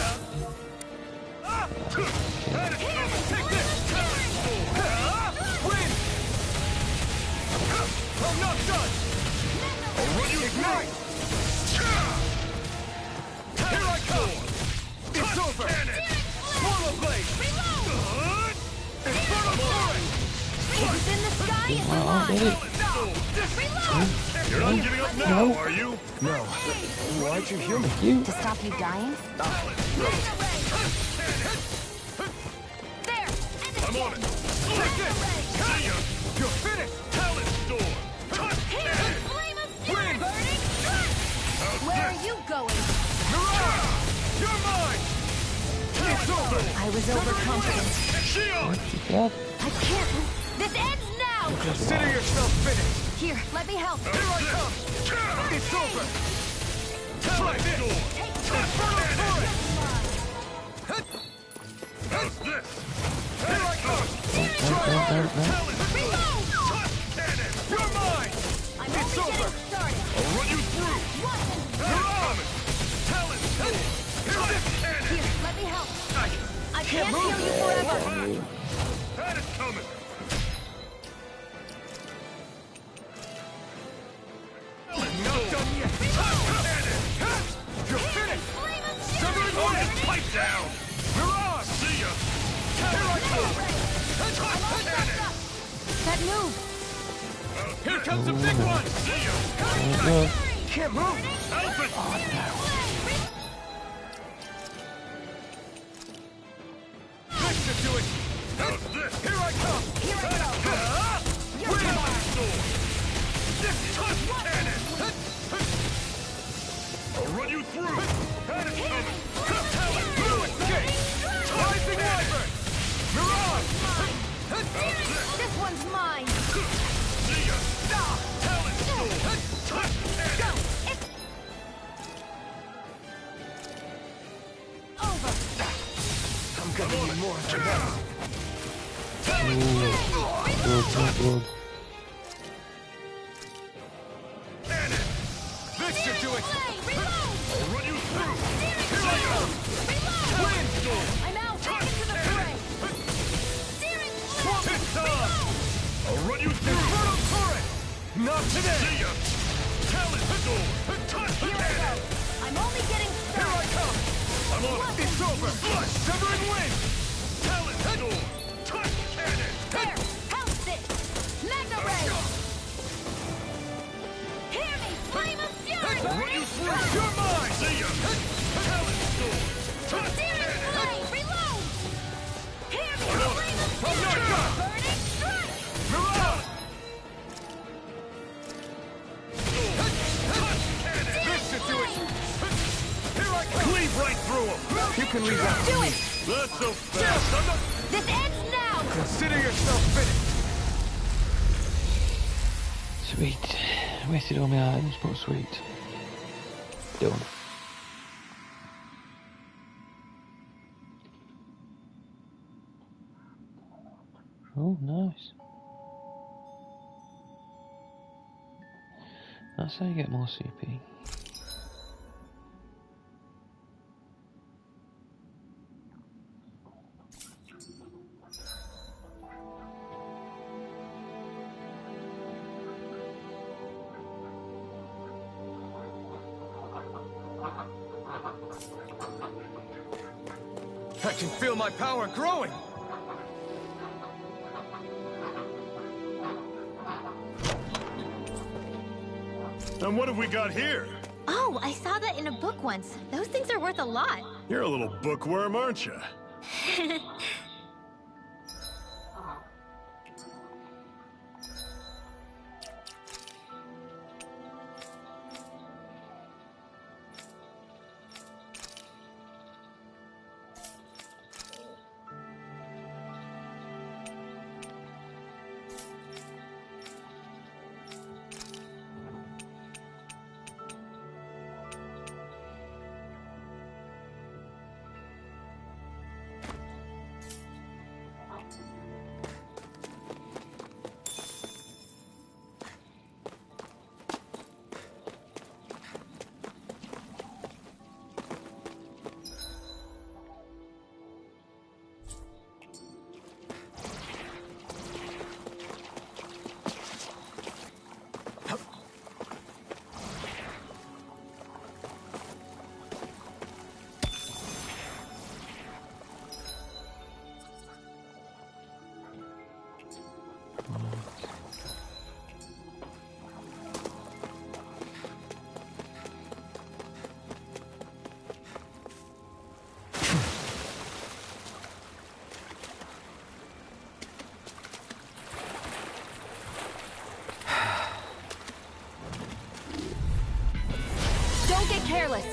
Take this. Win. I'm not done. I'll run you ignite. Here I come. It's over. Swallow blade. Inferno sword. It's in the sky. It's Well, mine. You're not giving up now, are you? No. Why'd you hear me? You. To stop you dying? There. I'm on it. Take this. See ya. You're finished. Talon sword. Touch cannon. Flame of fury. Win. Burning. Where are you going? You're mine. It's over. I was overconfident. Shield. God. I can't. This ends now. Consider yourself finished. Here, let me help. Here I come. It's over. Try this. Inferno sword. How's this? Here I come. Talon cannon. You're mine. I'm It's only over. getting started. I'll run you through. You're on. Talon. Here's cannon. Here, let me help. I can't heal you forever. That is coming. Not done yet. Cannon. You're finished. Severing wind. Pipe down. You're on. See ya. Here I come. Cannon. That move. Here comes the big one. See ya. Can't move. Help it. This should do it. How's this? Here I come. Here I go. Wind sword. This touch cannon. I'll run you through. That is coming. Talon. Blue escape. Rising Wyvern. I'm gonna need more than that. Good. Cannon! This should do it! I'll run you through! Here I come! Windstorm! I'm out! Back into the fray! Pistol! I'll run you through! Inferno turret! Not today! See ya! Talent storm! Touch the cannon! I'm only getting Here I come! I'm on it! It's over! Flush! Severing wind! Talent storm! Touch cannon! there! Pounce it! Magna ray! Hear me! Flame of fury! I'll run you through! You're mine! See ya! Talent storm! Touch Searing cannon! flame! Reload! Hear me! I'm on it! Flame of I'm fury! not Burning strike! Mirage! Touch cannon! This should do it! Here I come! Cleave right through him! You can leave that to Do me. it! Not so fast! I'm not... This ends now! Consider yourself finished! Sweet. Wasted all my items, but sweet. Done. Oh, nice. That's how you get more CP. I can feel my power growing! And what have we got here? Oh, I saw that in a book once. Those things are worth a lot. You're a little bookworm, aren't you? Careless.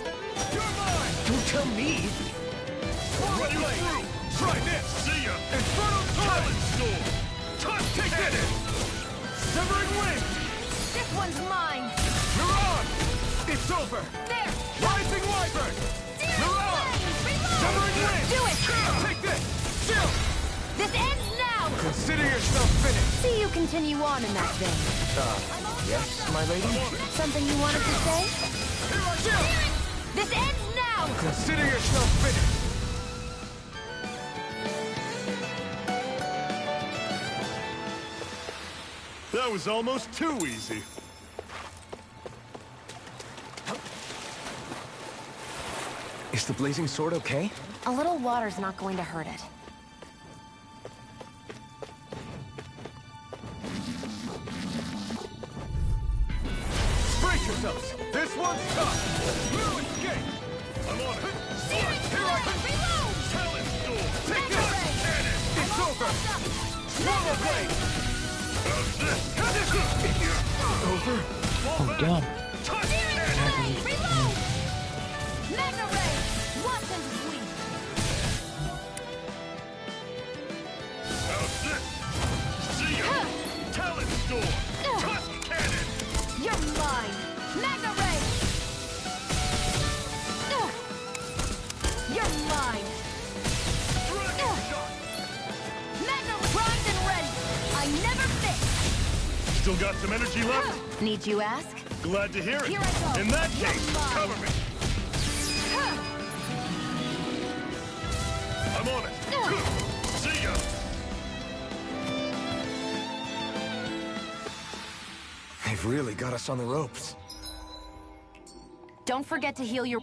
You're mine! Don't tell me! Run you through! Try this! See ya! Inferno Talent Storm! Take that in! Severing wind! This one's mine! Mirage! It's over! There! Rising Wyvern! Mirage! Severing wind! Do it! Take this! Chill! This ends now! Consider yourself finished! See you continue on in that vein. Yes, my lady? Something you wanted to say? Here I go! This ends now! Consider yourself finished! That was almost too easy. Is the blazing sword okay? A little water's not going to hurt it. Brace yourselves! This one's tough! No escape! I'm on it! Here I come! Reload! Talent Storm! Take Mega this! Ray! Cannon! It's over! Swallow Blade! How's this? Over? Oh, damn. Touch Searing Cannon! flame! Reload! Magna ray! Watch and sweep! How's this? See ya! Talent Storm! Tusk Cannon! You're mine! Magna ray! You're mine! Magna primed and ready! I never miss! Still got some energy left? Need you ask? Glad to hear it. Here I go. In that You're case, mine. cover me. I'm on it. See ya. They've really got us on the ropes. Don't forget to heal your...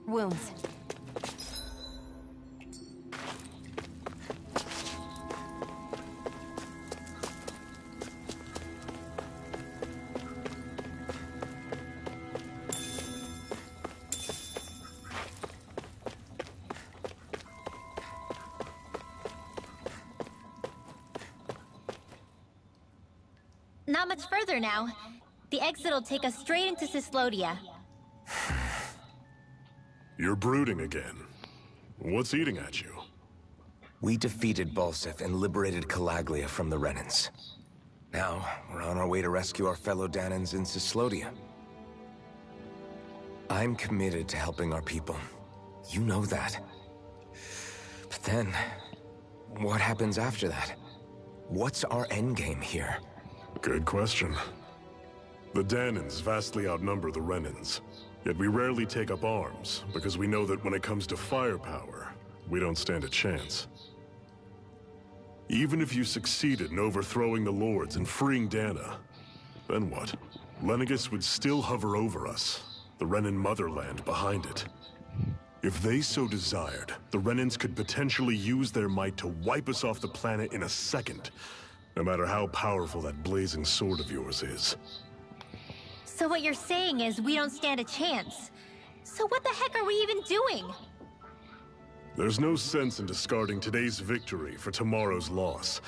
wounds. Not much further now. The exit'll take us straight into Cyslodia. You're brooding again. What's eating at you? We defeated Balseth and liberated Calaglia from the Renans. Now, we're on our way to rescue our fellow Dahnans in Cyslodia. I'm committed to helping our people. You know that. But then, what happens after that? What's our endgame here? Good question. The Dahnans vastly outnumber the Renans. Yet we rarely take up arms, because we know that when it comes to firepower, we don't stand a chance. Even if you succeeded in overthrowing the Lords and freeing Dahna, then what? Lenegis would still hover over us, the Renan motherland behind it. If they so desired, the Renans could potentially use their might to wipe us off the planet in a second, no matter how powerful that blazing sword of yours is. So what you're saying is we don't stand a chance. So what the heck are we even doing? There's no sense in discarding today's victory for tomorrow's loss.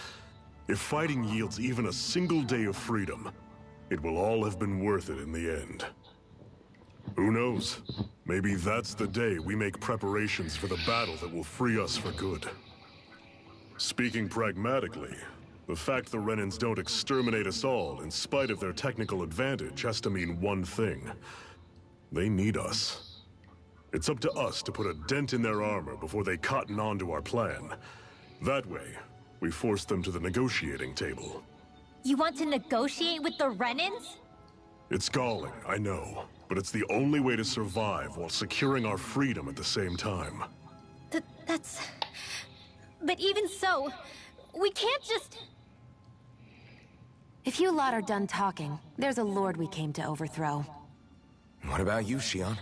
If fighting yields even a single day of freedom, it will all have been worth it in the end. Who knows? Maybe that's the day we make preparations for the battle that will free us for good. Speaking pragmatically, the fact the Renans don't exterminate us all in spite of their technical advantage has to mean one thing. They need us. It's up to us to put a dent in their armor before they cotton on to our plan. That way, we force them to the negotiating table. You want to negotiate with the Renans? It's galling, I know, but it's the only way to survive while securing our freedom at the same time. That's... But even so, we can't just... If you lot are done talking, there's a lord we came to overthrow. What about you, Shionne?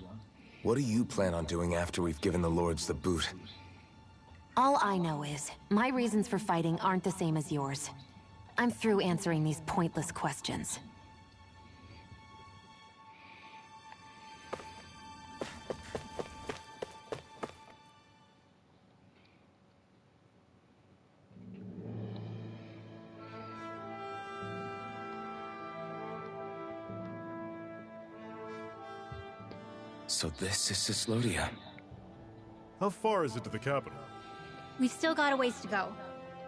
What do you plan on doing after we've given the lords the boot? All I know is, my reasons for fighting aren't the same as yours. I'm through answering these pointless questions. So this is Cyslodia. How far is it to the capital? We've still got a ways to go.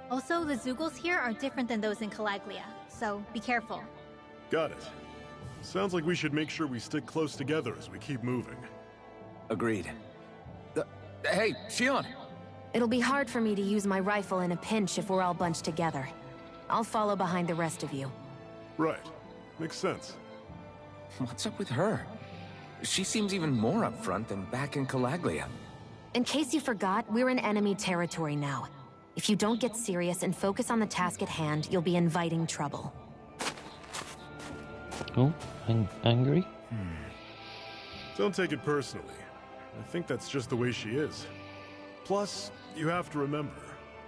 Also, the Zeugles here are different than those in Calaglia, so be careful. Got it. Sounds like we should make sure we stick close together as we keep moving. Agreed. Hey, Shionne! It'll be hard for me to use my rifle in a pinch if we're all bunched together. I'll follow behind the rest of you. Right. Makes sense. What's up with her? She seems even more upfront than back in Calaglia. In case you forgot, we're in enemy territory now. If you don't get serious and focus on the task at hand, you'll be inviting trouble. Oh, angry? Don't take it personally. I think that's just the way she is. Plus, you have to remember,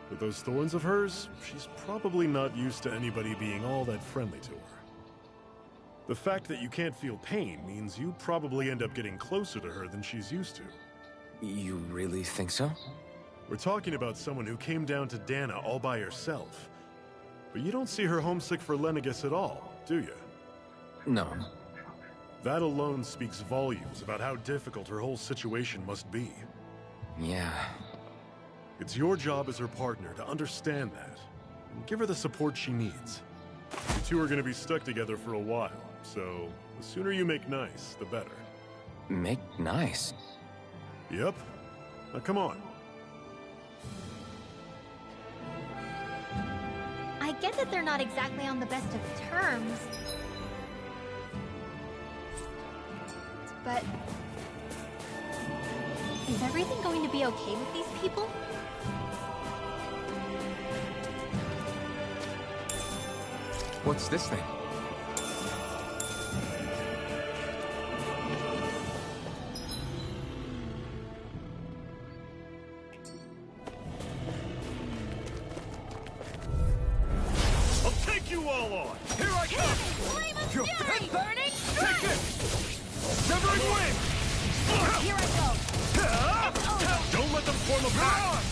with those thorns of hers, she's probably not used to anybody being all that friendly to her. The fact that you can't feel pain means you probably end up getting closer to her than she's used to. You really think so? We're talking about someone who came down to Dahna all by herself. But you don't see her homesick for Lenegis at all, do you? No. That alone speaks volumes about how difficult her whole situation must be. Yeah. It's your job as her partner to understand that and give her the support she needs. You two are going to be stuck together for a while, so the sooner you make nice, the better. Make nice? Yep. Now come on. I get that they're not exactly on the best of terms. But... is everything going to be okay with these people? What's this thing? I'll take you all on! Here I come! Your pit burning! Take this! Severing wind! Here I go! Don't let them form a pack!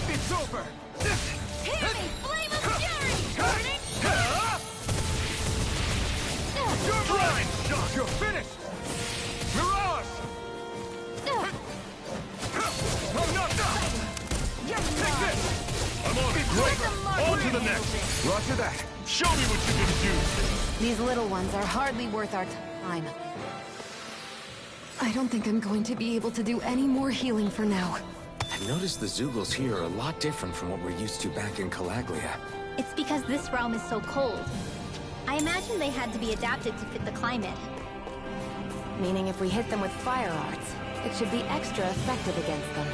It's over! Hear me! Flame of fury! Burning! You're blind! You're finished! Mirage! I'm not done! Take this! I'm on it! Great! On to the next! Roger that. Show me what you can do! These little ones are hardly worth our time. I don't think I'm going to be able to do any more healing for now. I've noticed the Zeugles here are a lot different from what we're used to back in Calaglia. It's because this realm is so cold. I imagine they had to be adapted to fit the climate. Meaning if we hit them with fire arts, it should be extra effective against them.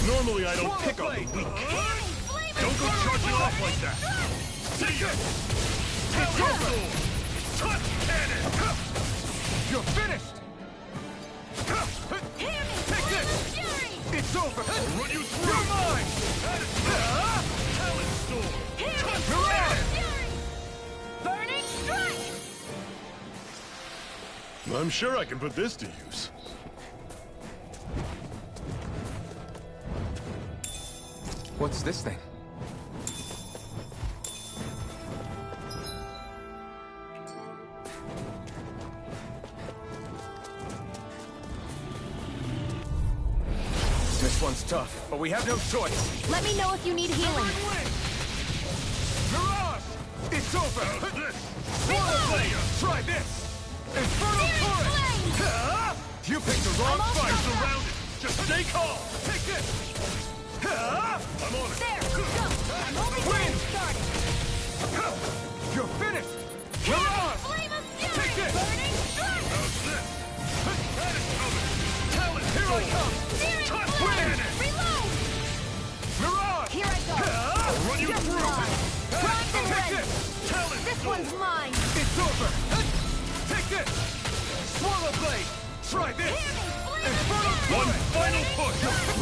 Normally I don't pick on the weak. Don't go charging off like that! See ya! It's over! Touch cannon! You're finished! Take this! It's over! I'll run you through! You're mine! Talon Storm! Mirage! Burning strike! I'm sure I can put this to use. What's this thing? This one's tough, but we have no choice. Let me know if you need healing. Mirage! It's over! How's this? Swallow Try this! Infernal Torrent! You picked the wrong fight! Surrounded! Just stay calm! Take this! I'm on it! There! Go! I'm only getting started! You're finished! Mirage! Flame of fury! Take this! Burning strike! How's this? That is coming! Talon! Here I come! Searing Touch flame! cannon! Reload! Mirage! Here I go! I'll run you You're through! mine. Primed and Take ready! this! Talon! This one's mine! It's over! Take this! Swallow Blade! Try this! Infernal One final push!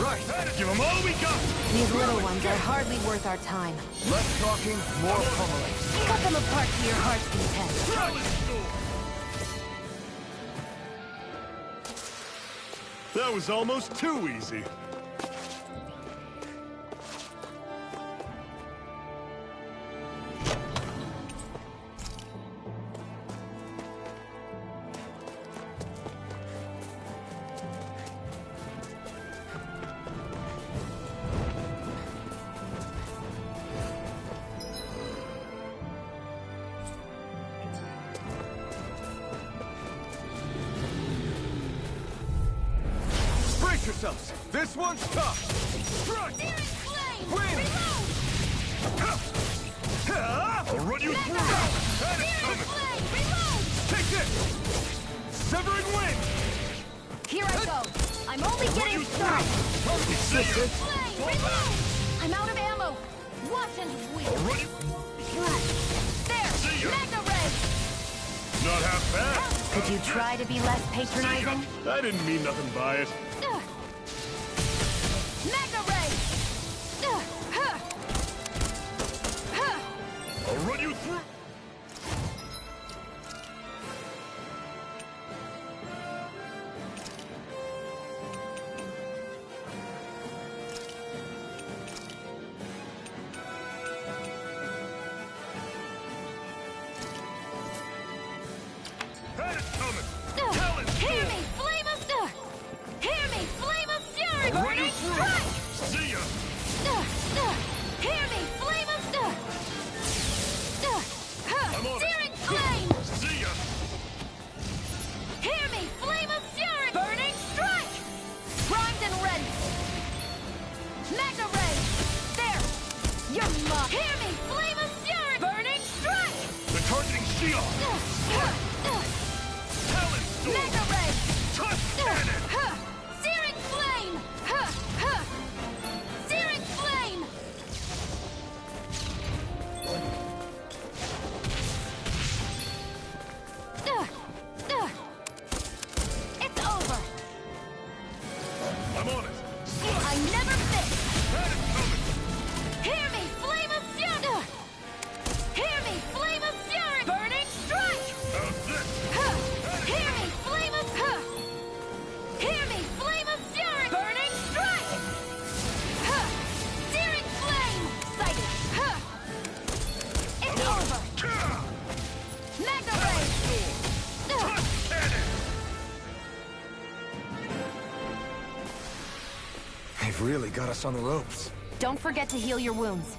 Right! Give them all we got! These little ones are hardly worth our time. Less talking, more pummeling. Cut them apart to your heart's content. Talon Storm! That was almost too easy. Brace yourselves! This one's tough! Strike! Win! I'll run you through! That is coming! Take this! Severing wind! Here I go! I'm only getting started! I'm out of ammo! Watch and wheel! I'll run you through! There! See ya. Mega Ray! Not half bad. Could you try to be less patronizing? I didn't mean nothing by it. Mega Ray! I'll run you through! See ya! Hear me, flame of... I'm on Searing it! flame! See ya! Hear me, flame of fury! Burning strike! Primed and ready! Magna ray! There! You're mine! Hear me, flame of fury! Burning strike! They're targeting Shion! Talon Storm! Magna ray! Touch cannon! Searing flame! Searing flame! It's over! I'm on it! I never miss! That is coming! Hear me, flame of fury! Hear me, flame of fury! Burning strike! How's this? Hear me, flame of... Hear me, flame of fury! Burning strike! Searing flame! Sighted! It's over! Magna ray! Touch cannon! They've really got us on the ropes. Don't forget to heal your wounds.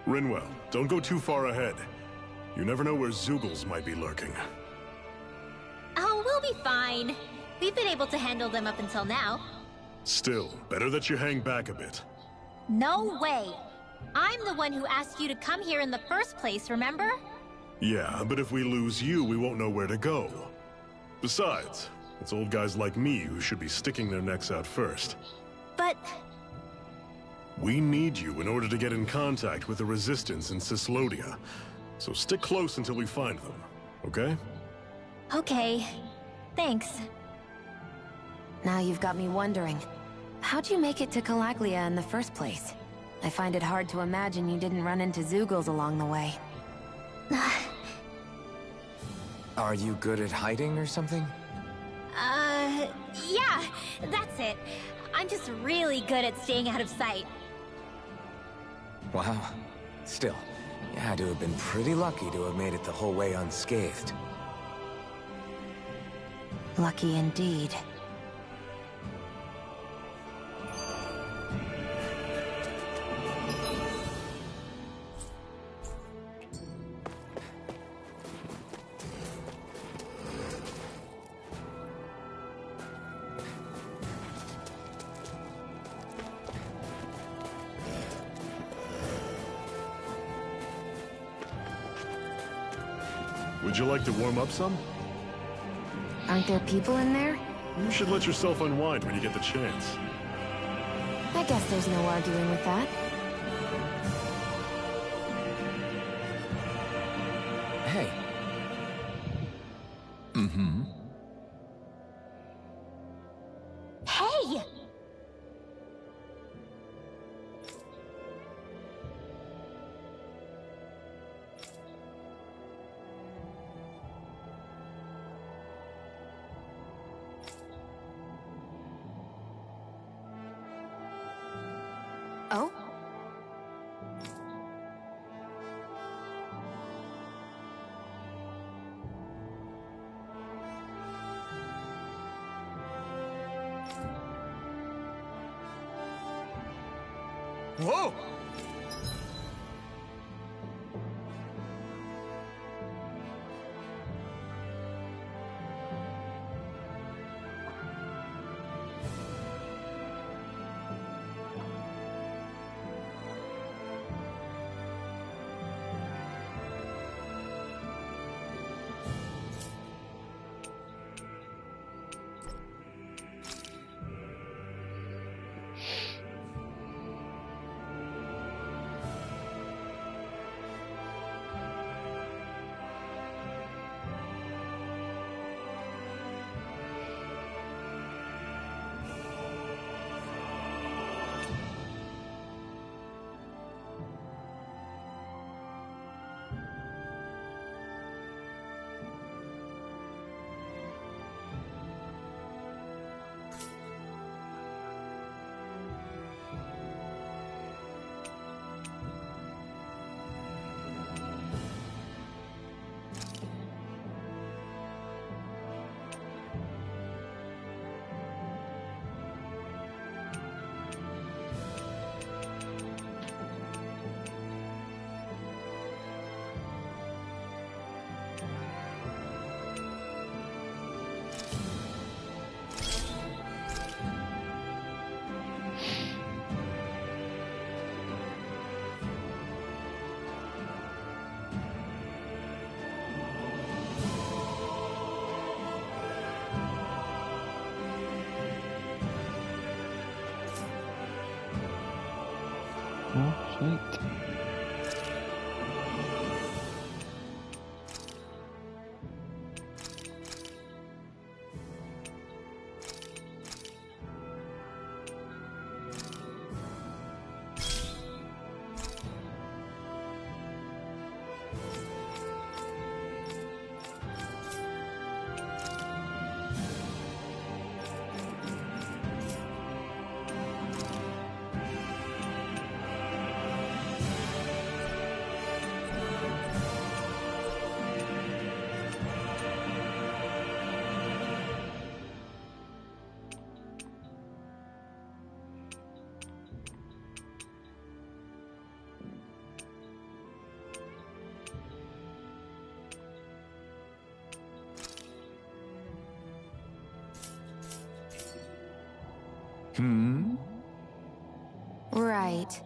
Rinwell, don't go too far ahead. You never know where Zeugles might be lurking. Oh, we'll be fine. We've been able to handle them up until now. Still, better that you hang back a bit. No way! I'm the one who asked you to come here in the first place, remember? Yeah, but if we lose you, we won't know where to go. Besides, it's old guys like me who should be sticking their necks out first. But... We need you in order to get in contact with the Resistance in Cyslodia. So stick close until we find them, okay? Okay. Thanks. Now you've got me wondering. How'd you make it to Calaglia in the first place? I find it hard to imagine you didn't run into Zeugles along the way. Are you good at hiding or something? Yeah, that's it. I'm just really good at staying out of sight. Wow. Still, you had to have been pretty lucky to have made it the whole way unscathed. Lucky indeed. Would you like to warm up some? Aren't there people in there? You should let yourself unwind when you get the chance. I guess there's no arguing with that. Hey. Hey! Oh? Whoa! Oh, sweet. Hmm? Right.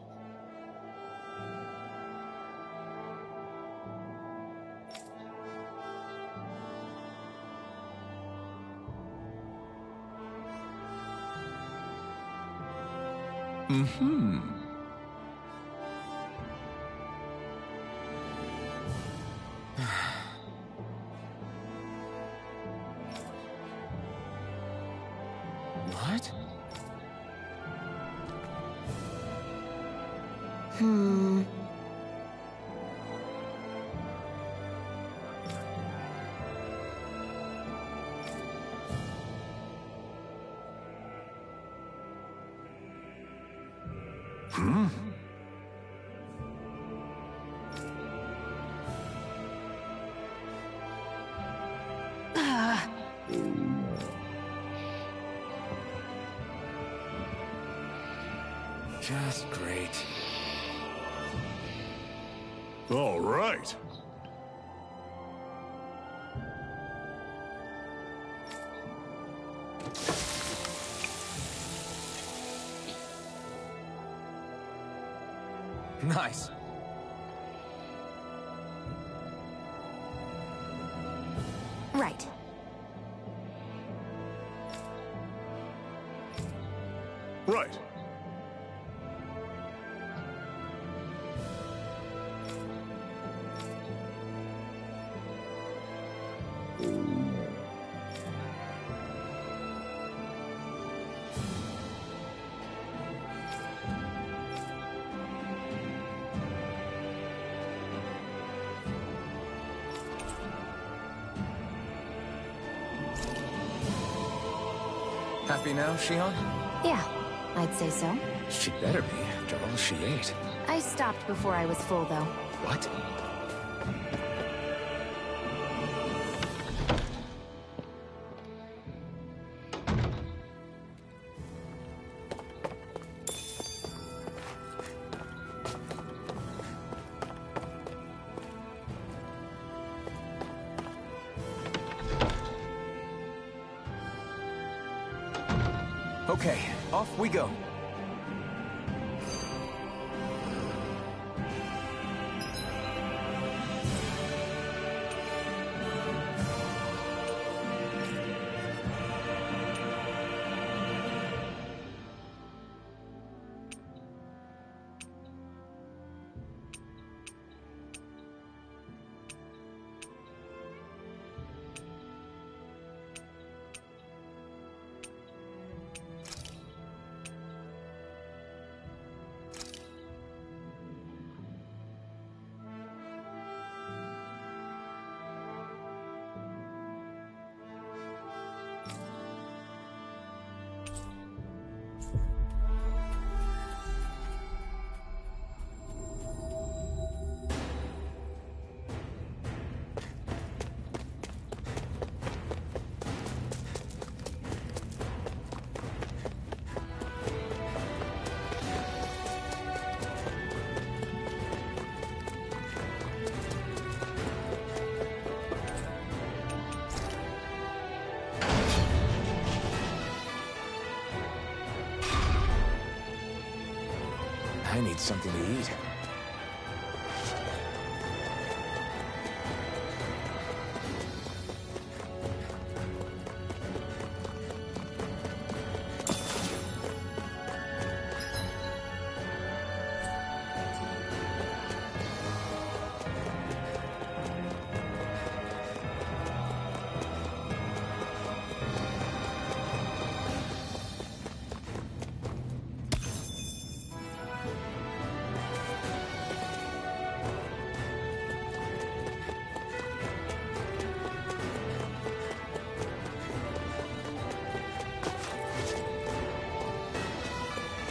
Mm-hmm. What? Hmm. Hmm? Just great. All right. Nice. Right. Right. Happy now, Shion? Yeah, I'd say so. She better be, after all she ate. I stopped before I was full, though. What? Okay, off we go. I need something to eat.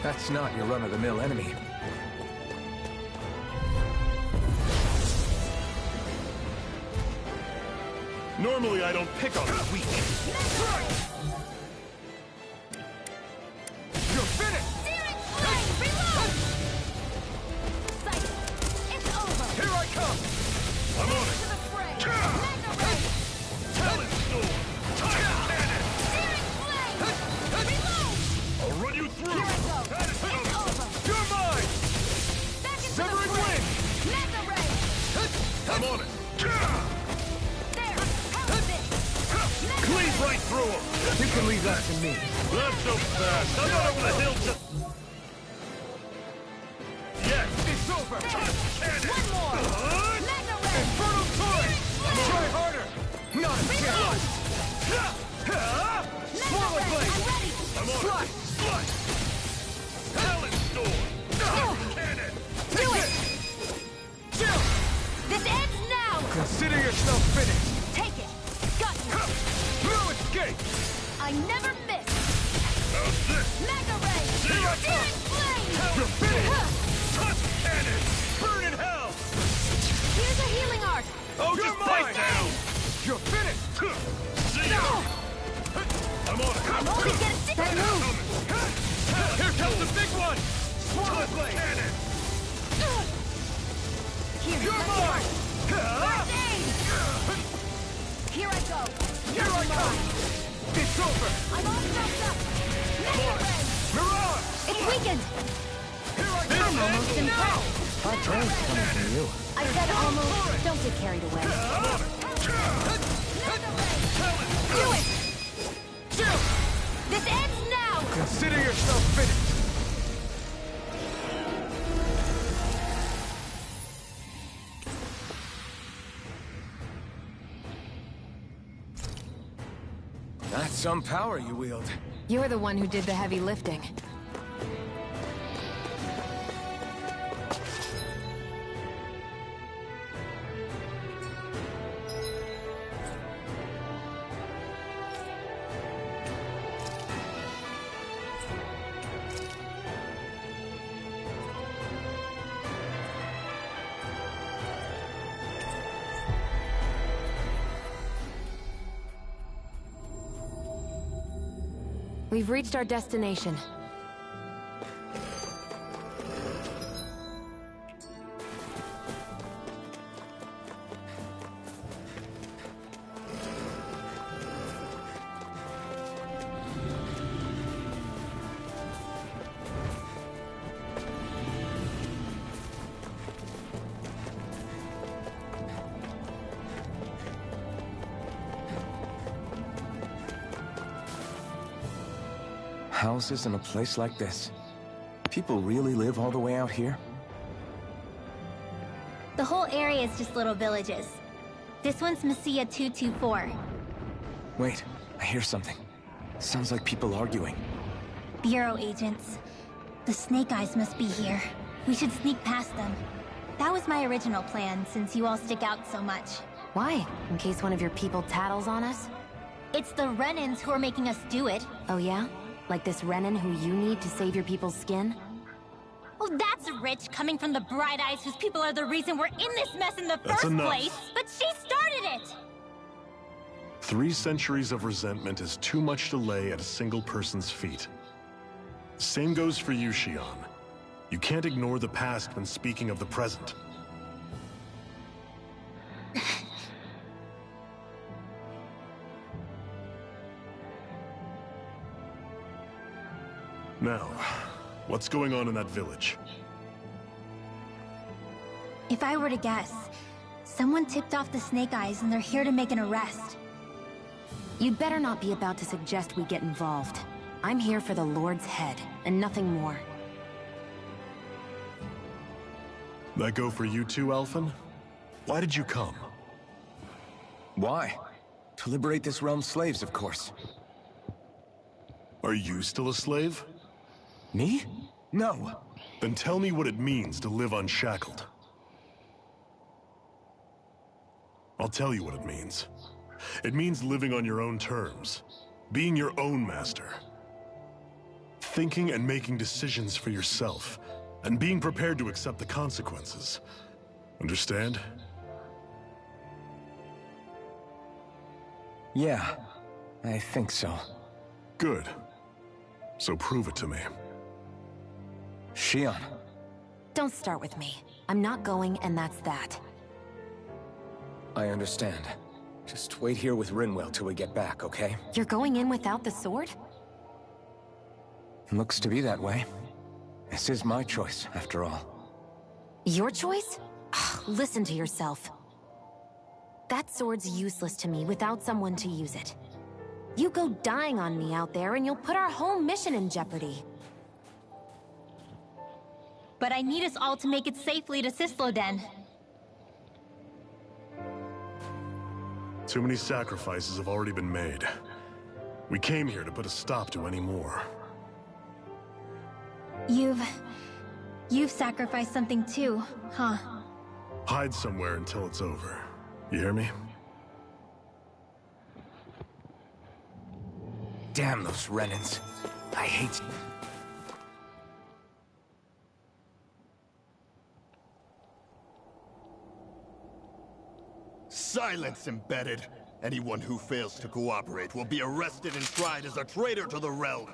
That's not your run-of-the-mill enemy. Normally I don't pick on the weak. You're finished! Searing flame! Reload! Sight! It's over! Here I come! I'm on To it! the fray! Magna Ray! Talon Storm! Time Cannon! Searing flame! Reload! I'll run you through! Here I go! It's over! You're mine! Back into Severing the fray! wind! Magna Ray! I'm on it! There! How's this? Magna Cleave Ray! right through him! You can leave that to me. Not so fast! I'm not over the hill to... Yes! It's over! Cannon! One more! Magna Ray! Infernal torrent! Try harder! Not a chance! Swallow Magna Ray! blade! I'm ready! I'm on it! Slut! Talon Storm! Cannon! Do it! Chill! This ends now! Consider yourself finished! Take it! Got you! No escape! I never miss! How's this? Magna Ray! Here I come! Searing flame! You're finished! Touch cannon! Burn in hell! Here's a healing art! Oh, You're just mine! bite down! You're finished! See ya! I'm on it! I'm only getting sick of Here comes the big one! Swallow blade! Cannon! Here, You're let me mine! First aid! Here I go! Here I come! It's over! I'm all dressed up! Magna Ray! Mirage! It's weakened! Here I I'm come! almost impressed! Hard train's coming from you. I said almost. Don't get carried away. Magna Ray! Do it! Chill! This ends now! Consider yourself finished! That's some power you wield. You're the one who did the heavy lifting. We've reached our destination. Houses in a place like this. People really live all the way out here? The whole area is just little villages. This one's Messiah 224. Wait, I hear something. Sounds like people arguing. Bureau agents. The Snake Eyes must be here. We should sneak past them. That was my original plan, since you all stick out so much. Why? In case one of your people tattles on us? It's the Renans who are making us do it. Oh yeah? Like this Renan who you need to save your people's skin? Oh, that's rich, coming from the Bright Eyes whose people are the reason we're in this mess in the That's first enough. place. But she started it! 3 centuries of resentment is too much to lay at a single person's feet. Same goes for you, Xion. You can't ignore the past when speaking of the present. Now, what's going on in that village? If I were to guess, someone tipped off the Snake Eyes and they're here to make an arrest. You'd better not be about to suggest we get involved. I'm here for the Lord's head, and nothing more. That go for you too, Alphen? Why did you come? Why? To liberate this realm's slaves, of course. Are you still a slave? Me? No. Then tell me what it means to live unshackled. I'll tell you what it means. It means living on your own terms. Being your own master. Thinking and making decisions for yourself, and being prepared to accept the consequences. Understand? Yeah, I think so. Good. So prove it to me. Shionne. Don't start with me. I'm not going, and that's that. I understand. Just wait here with Rinwell till we get back, okay? You're going in without the sword? Looks to be that way. This is my choice, after all. Your choice? Listen to yourself. That sword's useless to me without someone to use it. You go dying on me out there and you'll put our whole mission in jeopardy. But I need us all to make it safely to Sisloden. Too many sacrifices have already been made. We came here to put a stop to any more. You've sacrificed something too, huh? Hide somewhere until it's over. You hear me? Damn those Renans. I hate... Silence, Embedded! Anyone who fails to cooperate will be arrested and tried as a traitor to the realm.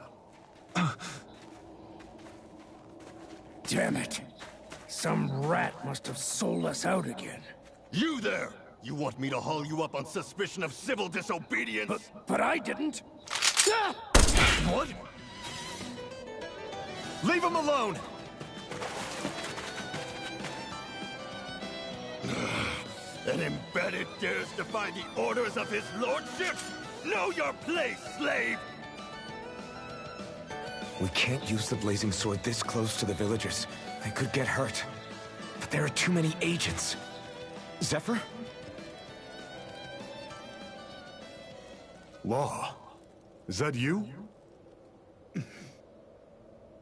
Damn it. Some rat must have sold us out again. You there! You want me to haul you up on suspicion of civil disobedience? But I didn't. Ah! What? Leave him alone! An Embedded dares defy the orders of his lordship? Know your place, slave! We can't use the blazing sword this close to the villagers. They could get hurt. But there are too many agents. Zephyr? Law? Is that you?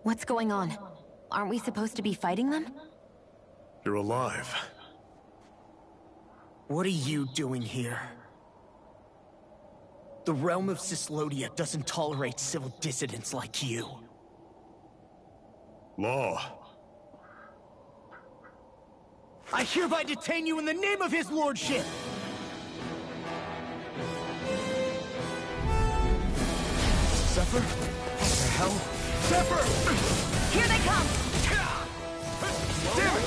What's going on? Aren't we supposed to be fighting them? You're alive. What are you doing here? The realm of Cyslodia doesn't tolerate civil dissidents like you. Law. I hereby detain you in the name of his lordship! Zephyr? What the hell? Zephyr! Here they come! Damn it!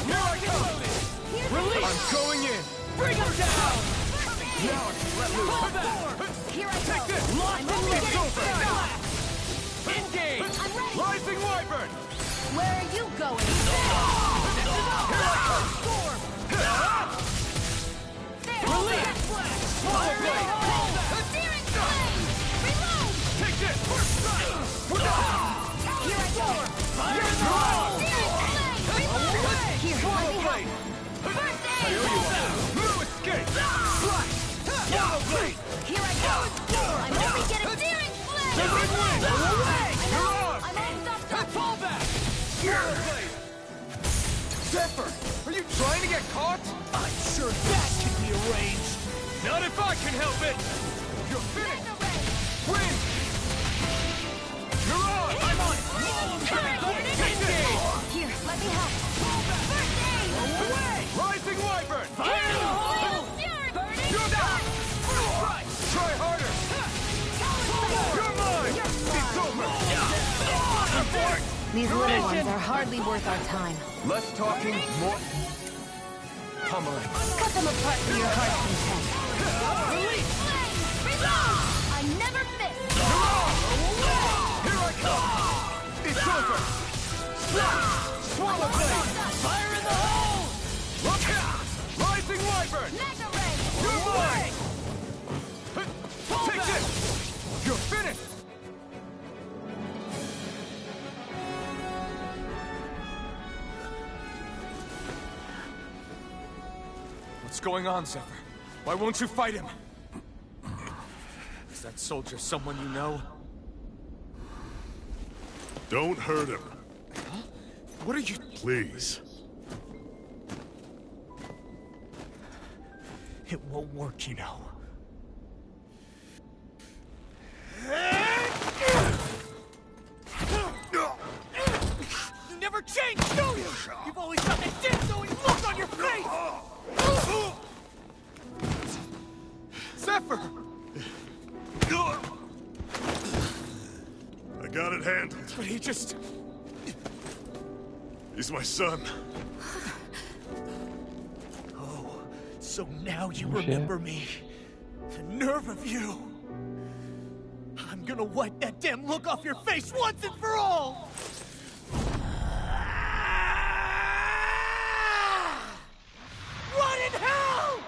Here I come! Release! I'm going in! Bring him down! Now let loose! Pull back! Here I Take go! this! I'm only It's getting over! started! Engage! I'm ready! Rising Wyvern! Where are you going? Here I come! Storm! There! Release! Swallow blade! Searing flame! Reload! Take this! First strike! We're done! Here I go! Fire in the hole! Searing flame! Reload! Here, let me help! First aid! No escape! Strike! Swallow blade! Here I go! I'm only getting searing flame! Big wing! Away! You're on! I'm all stuffed up! Fall back! Swallow blade! Zephyr! Are you trying to get caught? I'm sure that can be arranged! Not if I can help it! You're finished! Win! You're on! I'm on it! Take this! Here, let me help! First aid! Away! Rising Wyvern! Fire in the hole! Burning You're strike! Right! Try harder! You're mine! It's over! Abort! These little ones are hardly worth our time. Less talking, more... pummeling. Cut them apart to your heart's content. Release! Flame! Reload! I never miss! Here I come! It's over! Swallow blade! Fire in the hole! Look out! Rising Wyvern! Magna Ray! You're mine! Take this! You're finished! What's going on, Zephyr? Why won't you fight him? Is that soldier someone you know? Don't hurt him. Huh? What are you... Please. It won't work, you know. I got it handled. But he just... He's my son. Oh, so now you remember me. The nerve of you. I'm gonna wipe that damn look off your face once and for all! What in hell?!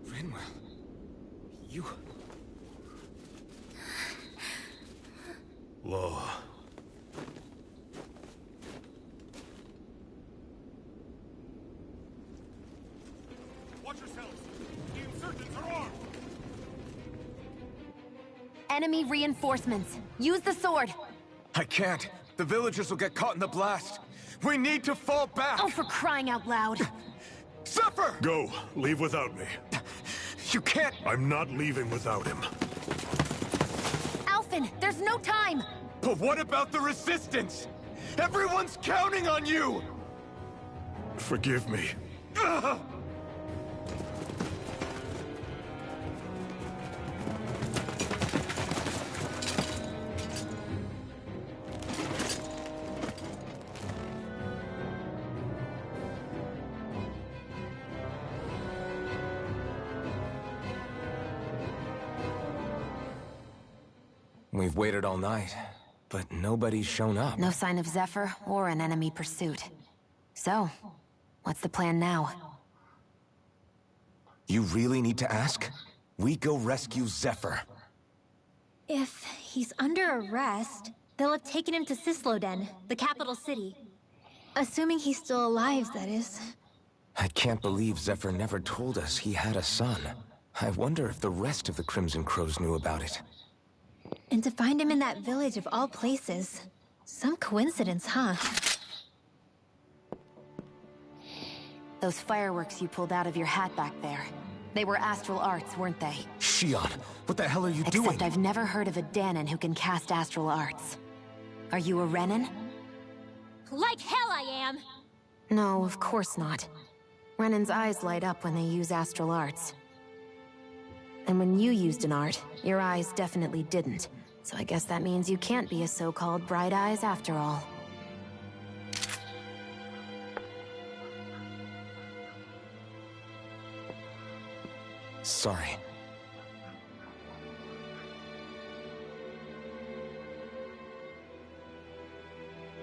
Rinwell, you... Law. Watch yourselves. The insurgents are armed. Enemy reinforcements. Use the sword. I can't. The villagers will get caught in the blast. We need to fall back. Oh, for crying out loud. Zephyr! Go. Leave without me. You can't... I'm not leaving without him. Alphen, there's no time. But what about the Resistance? Everyone's counting on you! Forgive me. Ugh! We've waited all night, but nobody's shown up. No sign of Zephyr or an enemy pursuit. So, what's the plan now? You really need to ask? We go rescue Zephyr. If he's under arrest, they'll have taken him to Cisloden, the capital city. Assuming he's still alive, that is. I can't believe Zephyr never told us he had a son. I wonder if the rest of the Crimson Crows knew about it. And to find him in that village of all places. Some coincidence, huh? Those fireworks you pulled out of your hat back there. They were astral arts, weren't they? Shionne, what the hell are you doing? Except I've never heard of a Dahnan who can cast astral arts. Are you a Renan? Like hell I am! No, of course not. Renan's eyes light up when they use astral arts. And when you used an art, your eyes definitely didn't. So I guess that means you can't be a so-called Bright Eyes after all. Sorry.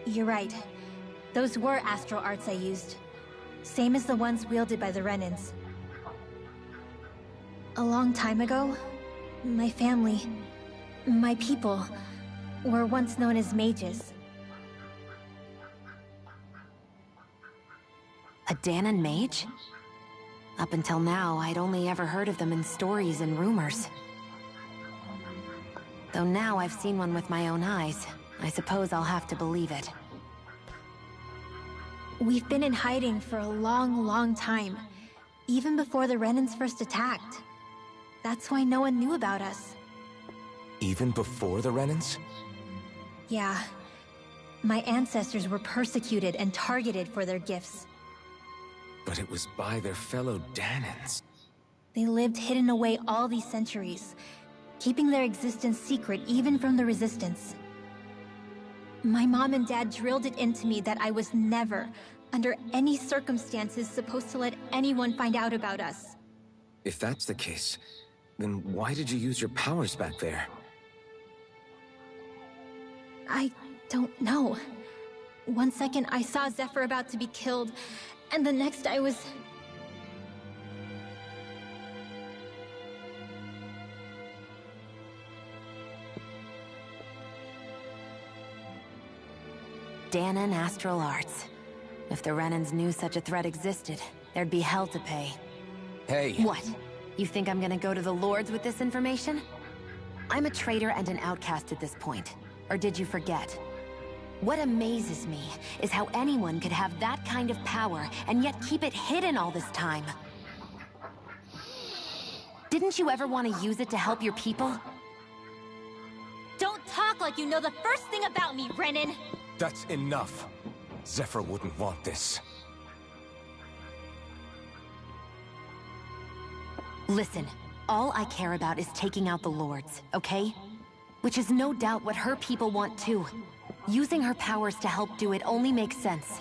You're right. Those were astral arts I used. Same as the ones wielded by the Renans. A long time ago, my family, my people, were once known as mages. A Dahnan mage? Up until now, I'd only ever heard of them in stories and rumors. Though now I've seen one with my own eyes, I suppose I'll have to believe it. We've been in hiding for a long, long time. Even before the Renans first attacked. That's why no one knew about us. Even before the Renans? Yeah. My ancestors were persecuted and targeted for their gifts. But it was by their fellow Dahnans. They lived hidden away all these centuries, keeping their existence secret even from the Resistance. My mom and dad drilled it into me that I was never, under any circumstances, supposed to let anyone find out about us. If that's the case, then why did you use your powers back there? I don't know. One second I saw Zephyr about to be killed, and the next I was... Dahnan astral arts. If the Renans knew such a threat existed, there'd be hell to pay. Hey! What? You think I'm gonna go to the Lords with this information? I'm a traitor and an outcast at this point. Or did you forget? What amazes me is how anyone could have that kind of power and yet keep it hidden all this time. Didn't you ever want to use it to help your people? Don't talk like you know the first thing about me, Renan! That's enough. Zephyr wouldn't want this. Listen, all I care about is taking out the Lords, okay? Which is no doubt what her people want too. Using her powers to help do it only makes sense.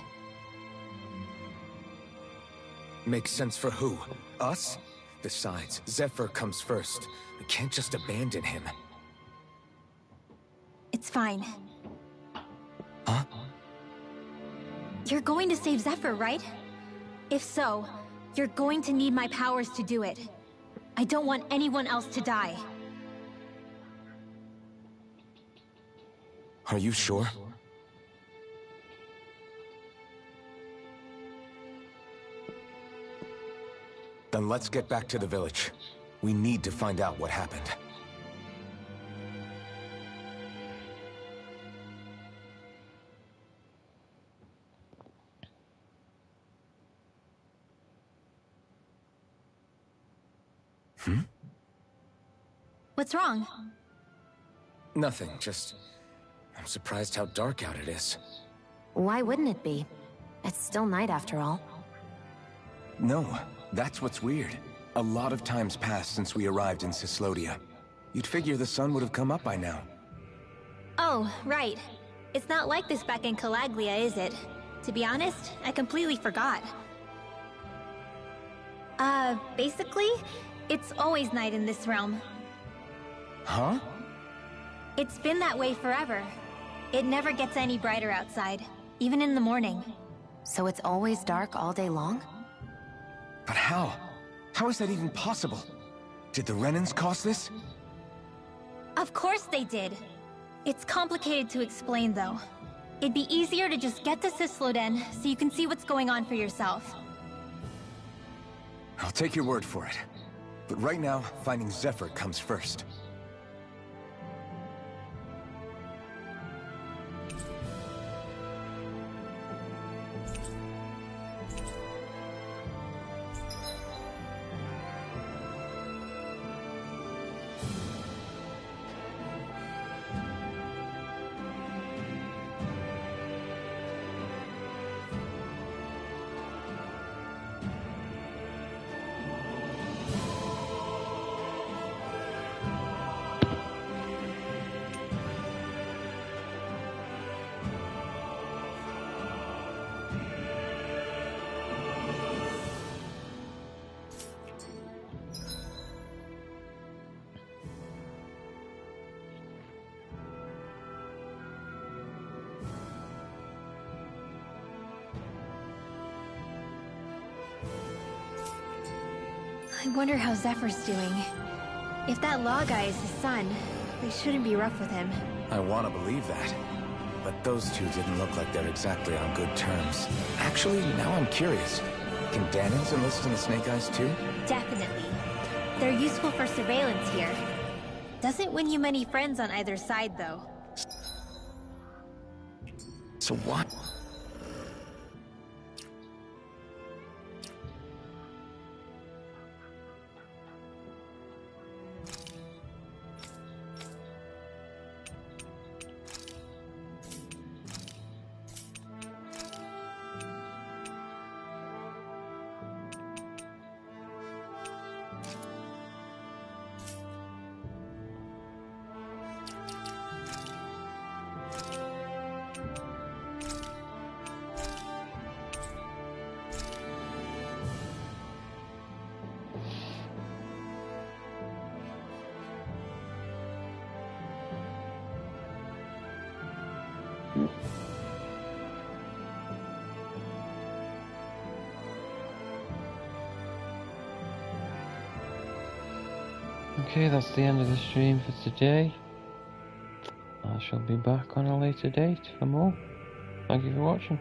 Makes sense for who? Us? Besides, Zephyr comes first. We can't just abandon him. It's fine. Huh? You're going to save Zephyr, right? If so, you're going to need my powers to do it. I don't want anyone else to die. Are you sure? Then let's get back to the village. We need to find out what happened. What's wrong? Nothing, just... I'm surprised how dark out it is. Why wouldn't it be? It's still night after all. No, that's what's weird. A lot of time's passed since we arrived in Cyslodia. You'd figure the sun would have come up by now. Oh, right. It's not like this back in Calaglia, is it? To be honest, I completely forgot. Basically, it's always night in this realm. Huh? It's been that way forever. It never gets any brighter outside, even in the morning. So it's always dark all day long? But how? How is that even possible? Did the Renans cause this? Of course they did. It's complicated to explain, though. It'd be easier to just get to Cysloden so you can see what's going on for yourself. I'll take your word for it. But right now, finding Zephyr comes first. I wonder how Zephyr's doing. If that law guy is his son, they shouldn't be rough with him. I want to believe that. But those two didn't look like they're exactly on good terms. Actually, now I'm curious. Can Dahnans enlist in the Snake Eyes too? Definitely. They're useful for surveillance here. Doesn't win you many friends on either side, though. So what? Okay, that's the end of the stream for today. I shall be back on a later date for more. Thank you for watching.